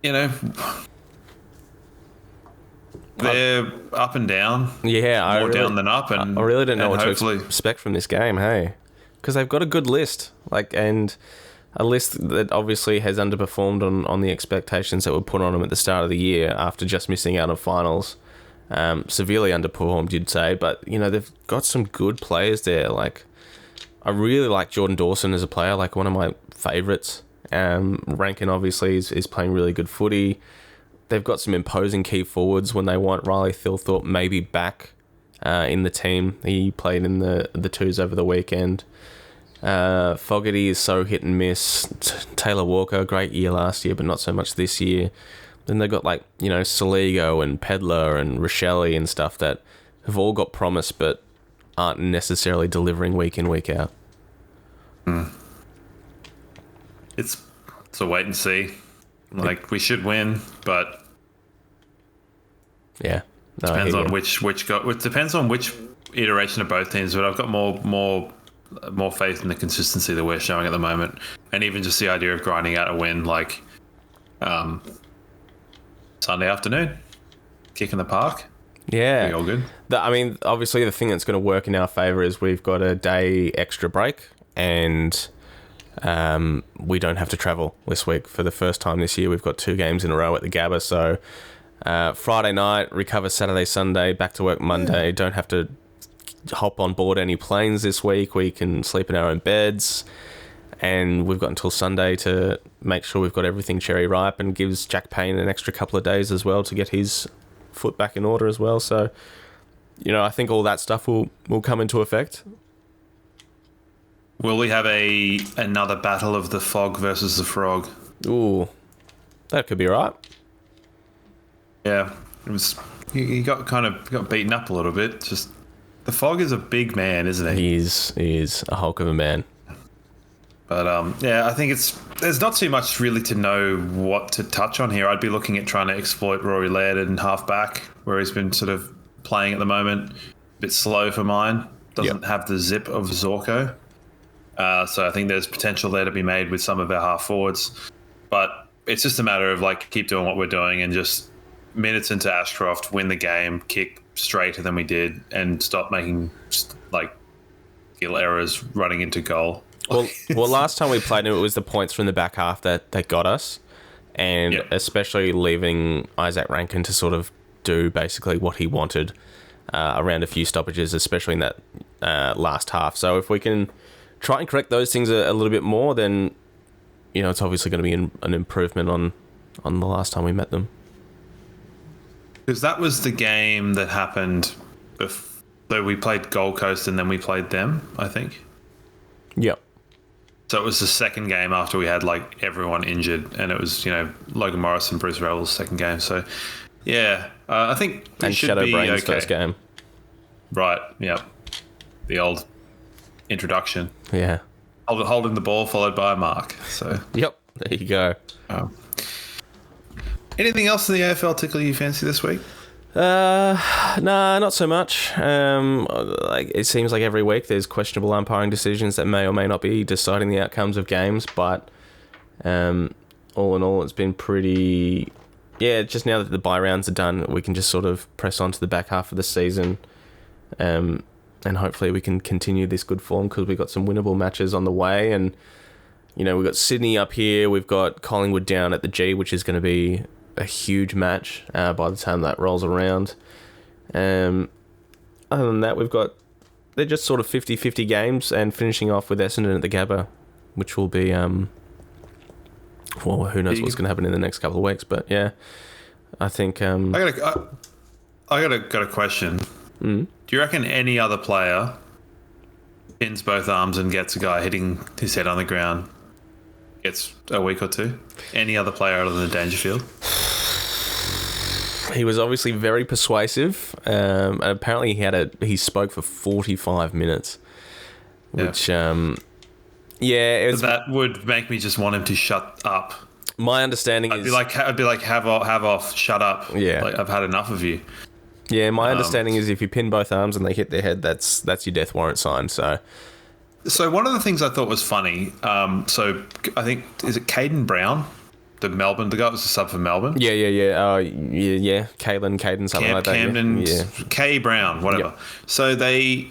S4: they're up and down.
S3: Yeah,
S4: more down than up. And
S3: I really don't know what to expect from this game, hey? Because they've got a good list, and a list that obviously has underperformed on the expectations that were put on them at the start of the year after just missing out on finals. Severely underperformed, you'd say, but they've got some good players there. Like, I really like Jordan Dawson as a player, like one of my favourites. Rankin obviously is playing really good footy. They've got some imposing key forwards when they want Riley Thilthorpe maybe back in the team. He played in the twos over the weekend. Fogarty is so hit and miss. Taylor Walker, great year last year, but not so much this year. Then they've got Saligo and Pedler and Rochelle and stuff that have all got promise but aren't necessarily delivering week in, week out.
S4: It's a wait and see. We should win, but
S3: yeah, no,
S4: depends on it depends on which iteration of both teams. But I've got more faith in the consistency that we're showing at the moment, and even just the idea of grinding out a win Sunday afternoon, kick in the park.
S3: Yeah,
S4: be all good.
S3: Obviously the thing that's going to work in our favour is we've got a day extra break, and we don't have to travel this week for the first time this year. We've got 2 games in a row at the Gabba, so Friday night, recover Saturday, Sunday, back to work Monday. Don't have to hop on board any planes this week. We can sleep in our own beds, and we've got until Sunday to make sure we've got everything cherry ripe, and gives Jack Payne an extra couple of days as well to get his foot back in order as well. So, I think all that stuff will come into effect.
S4: Will we have another battle of the fog versus the frog?
S3: Ooh, that could be right.
S4: Yeah, it was. He got beaten up a little bit. Just the fog is a big man, isn't he?
S3: He is a hulk of a man.
S4: But I think there's not too much really to know what to touch on here. I'd be looking at trying to exploit Rory Laird in half back, where he's been sort of playing at the moment. A bit slow for mine. Doesn't have the zip of Zorko. So I think there's potential there to be made with some of our half forwards. But it's just a matter of keep doing what we're doing and just minutes into Ashcroft, win the game, kick straighter than we did, and stop making skill errors running into goal.
S3: Well, last time we played him, it was the points from the back half that got us, and especially leaving Isaac Rankin to sort of do basically what he wanted around a few stoppages, especially in that last half. So if we can try and correct those things a little bit more, then it's obviously going to be an improvement on the last time we met them.
S4: Because that was the game that happened before we played Gold Coast and then we played them, I think.
S3: Yep.
S4: So it was the second game after we had everyone injured, and it was Logan Morris and Bruce Revell's second game. So yeah, I think we should
S3: Shadow
S4: be
S3: Brain's
S4: okay.
S3: first game.
S4: Right. Yeah. The old introduction.
S3: Yeah.
S4: Holding the ball followed by a mark. So.
S3: Yep. There you go.
S4: Anything else in the AFL tickle you fancy this week?
S3: Nah, not so much. It seems like every week there's questionable umpiring decisions that may or may not be deciding the outcomes of games, but all in all, it's been pretty... Yeah, just now that the bye rounds are done, we can just sort of press on to the back half of the season, and hopefully we can continue this good form, because we've got some winnable matches on the way, and we've got Sydney up here, we've got Collingwood down at the G, which is going to be a huge match by the time that rolls around. Other than that, they're just sort of 50-50 games, and finishing off with Essendon at the Gabba, which will be well, who knows what's going to happen in the next couple of weeks, but yeah, I think I
S4: got a question. Do you reckon any other player pins both arms and gets a guy hitting his head on the ground gets a week or two? Any other player other than Dangerfield?
S3: He was obviously very persuasive. And apparently he spoke for 45 minutes, which
S4: that would make me just want him to shut up.
S3: My understanding
S4: I'd be like, have off, shut up.
S3: Yeah,
S4: I've had enough of you.
S3: Yeah, my understanding is if you pin both arms and they hit their head, that's your death warrant sign. So
S4: one of the things I thought was funny. So I think, is it Caden Brown? The guy that was a sub for Melbourne.
S3: Yeah. Caden, something like that.
S4: Camden,
S3: yeah.
S4: K Brown, whatever.
S3: Yep.
S4: So they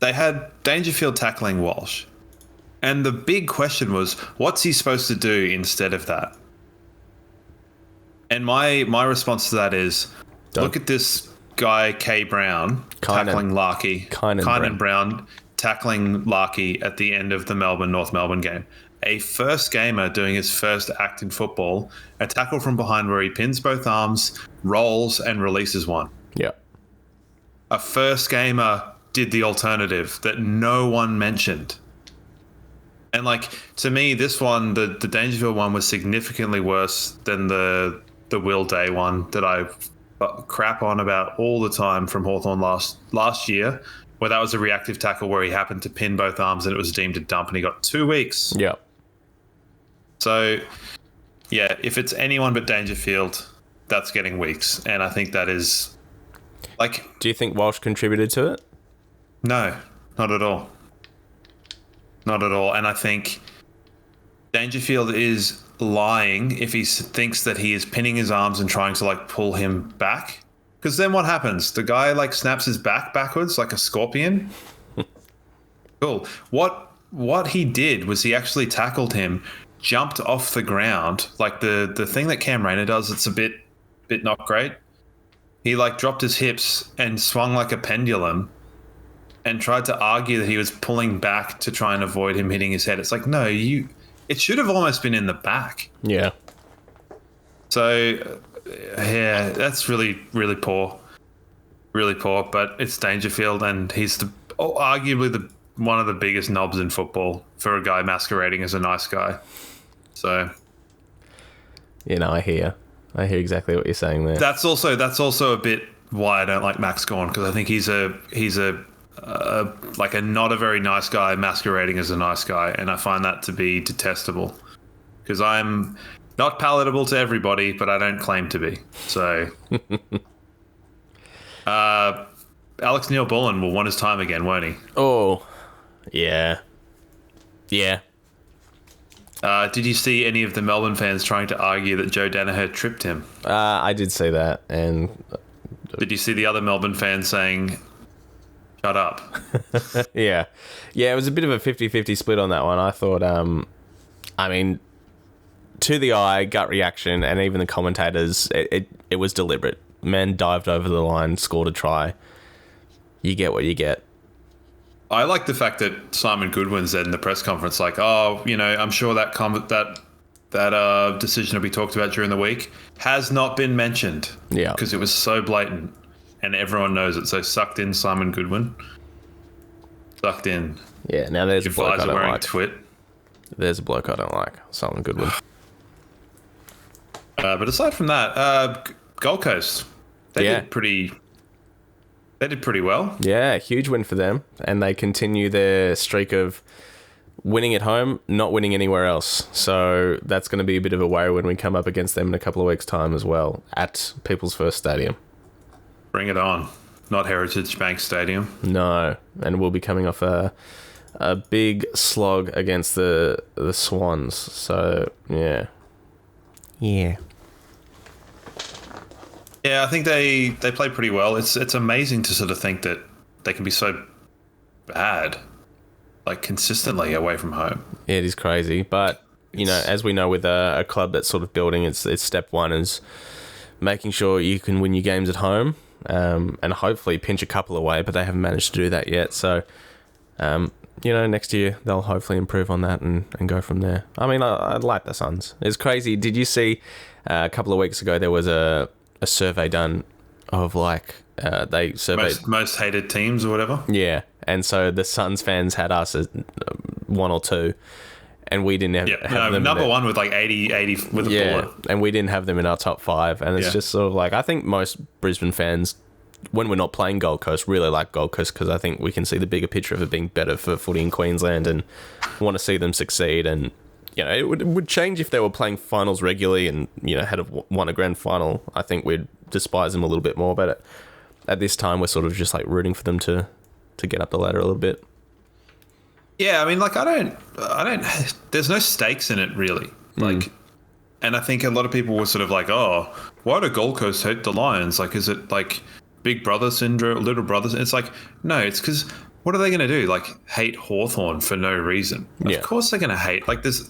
S4: had Dangerfield tackling Walsh, and the big question was, what's he supposed to do instead of that? And my response to that is, look at this guy K Brown tackling Larkey, Kynan Brown tackling Larkey at the end of the North Melbourne game. A first gamer doing his first act in football, a tackle from behind where he pins both arms, rolls, and releases one.
S3: Yeah.
S4: A first gamer did the alternative that no one mentioned. And like, to me, this one, the Dangerfield one, was significantly worse than the Will Day one that I crap on about all the time from Hawthorn last year, where that was a reactive tackle where he happened to pin both arms and it was deemed a dump and he got 2 weeks.
S3: Yeah.
S4: So, yeah, if it's anyone but Dangerfield, that's getting weeks. And I think that is, like...
S3: Do you think Walsh contributed to it?
S4: No, not at all. Not at all. And I think Dangerfield is lying if he thinks that he is pinning his arms and trying to, like, pull him back. Because then what happens? The guy, like, snaps his back backwards like a scorpion. Cool. What he did was he actually tackled him, jumped off the ground, like the thing that Cam Rayner does. It's a bit not great. He, like, dropped his hips and swung like a pendulum and tried to argue that he was pulling back to try and avoid him hitting his head. It's like, no, it should have almost been in the back.
S3: Yeah.
S4: So, yeah, that's really, really poor. Really poor, but it's Dangerfield, and he's arguably one of the biggest knobs in football for a guy masquerading as a nice guy. So,
S3: you know, I hear exactly what you're saying there.
S4: That's also a bit why I don't like Max Gawn, because I think he's a like a not a very nice guy masquerading as a nice guy, and I find that to be detestable, because I'm not palatable to everybody, but I don't claim to be. So, Alex Neil-Bullen will want his time again, won't he?
S3: Oh, yeah. Yeah.
S4: Did you see any of the Melbourne fans trying to argue that Joe Danaher tripped him?
S3: I did see that, and...
S4: Did you see the other Melbourne fans saying, shut up?
S3: Yeah. Yeah, it was a bit of a 50-50 split on that one. I thought, I mean, to the eye, gut reaction, and even the commentators, it was deliberate. Men dived over the line, scored a try. You get what you get.
S4: I like the fact that Simon Goodwin said in the press conference, like, oh, you know, I'm sure that decision will be talked about during the week. Has not been mentioned.
S3: Yeah.
S4: Because it was so blatant and everyone knows it. So sucked in, Simon Goodwin. Sucked in.
S3: Yeah, now there's a bloke I don't
S4: wearing
S3: like.
S4: Twit.
S3: There's a bloke I don't like. Simon Goodwin.
S4: But aside from that, Gold Coast, they did pretty well.
S3: Yeah, huge win for them. And they continue their streak of winning at home, not winning anywhere else. So that's going to be a bit of a worry when we come up against them in a couple of weeks' time as well at People's First Stadium.
S4: Bring it on. Not Heritage Bank Stadium.
S3: No. And we'll be coming off a big slog against the Swans. So, yeah. Yeah.
S4: Yeah, I think they play pretty well. It's amazing to sort of think that they can be so bad, like, consistently away from home.
S3: Yeah, it is crazy. But, you know, as we know with a club that's sort of building, it's step one is making sure you can win your games at home and hopefully pinch a couple away, but they haven't managed to do that yet. So, you know, next year they'll hopefully improve on that and go from there. I mean, I like the Suns. It's crazy. Did you see a couple of weeks ago there was a survey done of, like, they surveyed
S4: most hated teams or whatever?
S3: Yeah, and so the Suns fans had us as 1 or 2, and we didn't have them
S4: number one with like 80 with a bullet.
S3: And we didn't have them in our top 5, and it's just sort of like, I think most Brisbane fans, when we're not playing Gold Coast, really like Gold Coast, because I think we can see the bigger picture of it being better for footy in Queensland and want to see them succeed. And, you know, it would change if they were playing finals regularly and, you know, had won a grand final. I think we'd despise them a little bit more, but at this time we're sort of just like rooting for them to get up the ladder a little bit.
S4: Yeah, I mean, like, I don't there's no stakes in it really. Like, and I think a lot of people were sort of like, oh, why do Gold Coast hate the Lions? Like, is it like big brother syndrome, little brothers? It's like, no, it's because what are they going to do? Like, hate Hawthorn for no reason?
S3: Yeah.
S4: Of course they're going to hate. Like, this,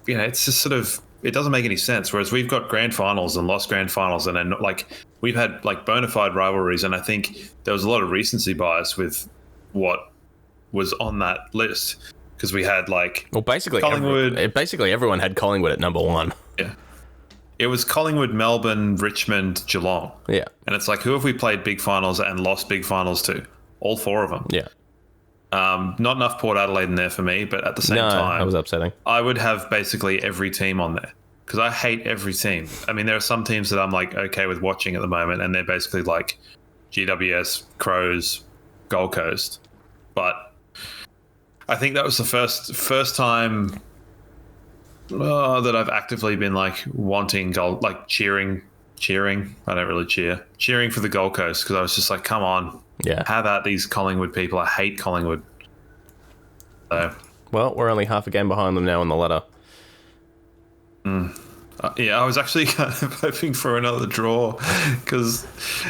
S4: you know, it's just sort of, it doesn't make any sense. Whereas we've got grand finals and lost grand finals, and then, like, we've had like bona fide rivalries, and I think there was a lot of recency bias with what was on that list, because we had, like,
S3: well, basically
S4: Collingwood.
S3: Basically everyone had Collingwood at number 1.
S4: Yeah. It was Collingwood, Melbourne, Richmond, Geelong.
S3: Yeah.
S4: And it's like, who have we played big finals and lost big finals to? All 4 of them.
S3: Yeah.
S4: Not enough Port Adelaide in there for me, but at the same time,
S3: that was upsetting.
S4: I would have basically every team on there because I hate every team. I mean, there are some teams that I'm like okay with watching at the moment, and they're basically like GWS, Crows, Gold Coast. But I think that was the first time that I've actively been like wanting gold, like cheering. I don't really cheering for the Gold Coast because I was just like, come on, have at these Collingwood people. I hate Collingwood. So,
S3: well, we're only half a game behind them now on the ladder.
S4: I was actually kind of hoping for another draw because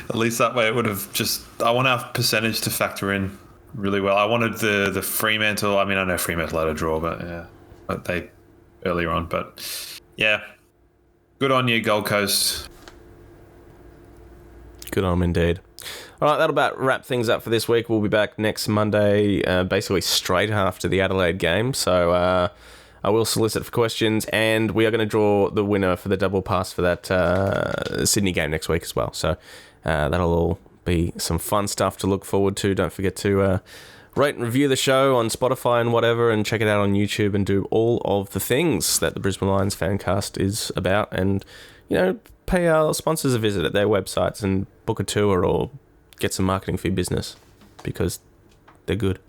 S4: at least that way it would have just. I want our percentage to factor in really well. I wanted the Fremantle. I mean, I know Fremantle had a draw, but they earlier on. But yeah, good on you, Gold Coast.
S3: Good on them indeed. All right, that'll about wrap things up for this week. We'll be back next Monday, basically straight after the Adelaide game. So I will solicit for questions, and we are going to draw the winner for the double pass for that Sydney game next week as well. So that'll all be some fun stuff to look forward to. Don't forget to rate and review the show on Spotify and whatever, and check it out on YouTube and do all of the things that the Brisbane Lions Fancast is about. And, pay our sponsors a visit at their websites and book a tour or get some marketing for your business because they're good.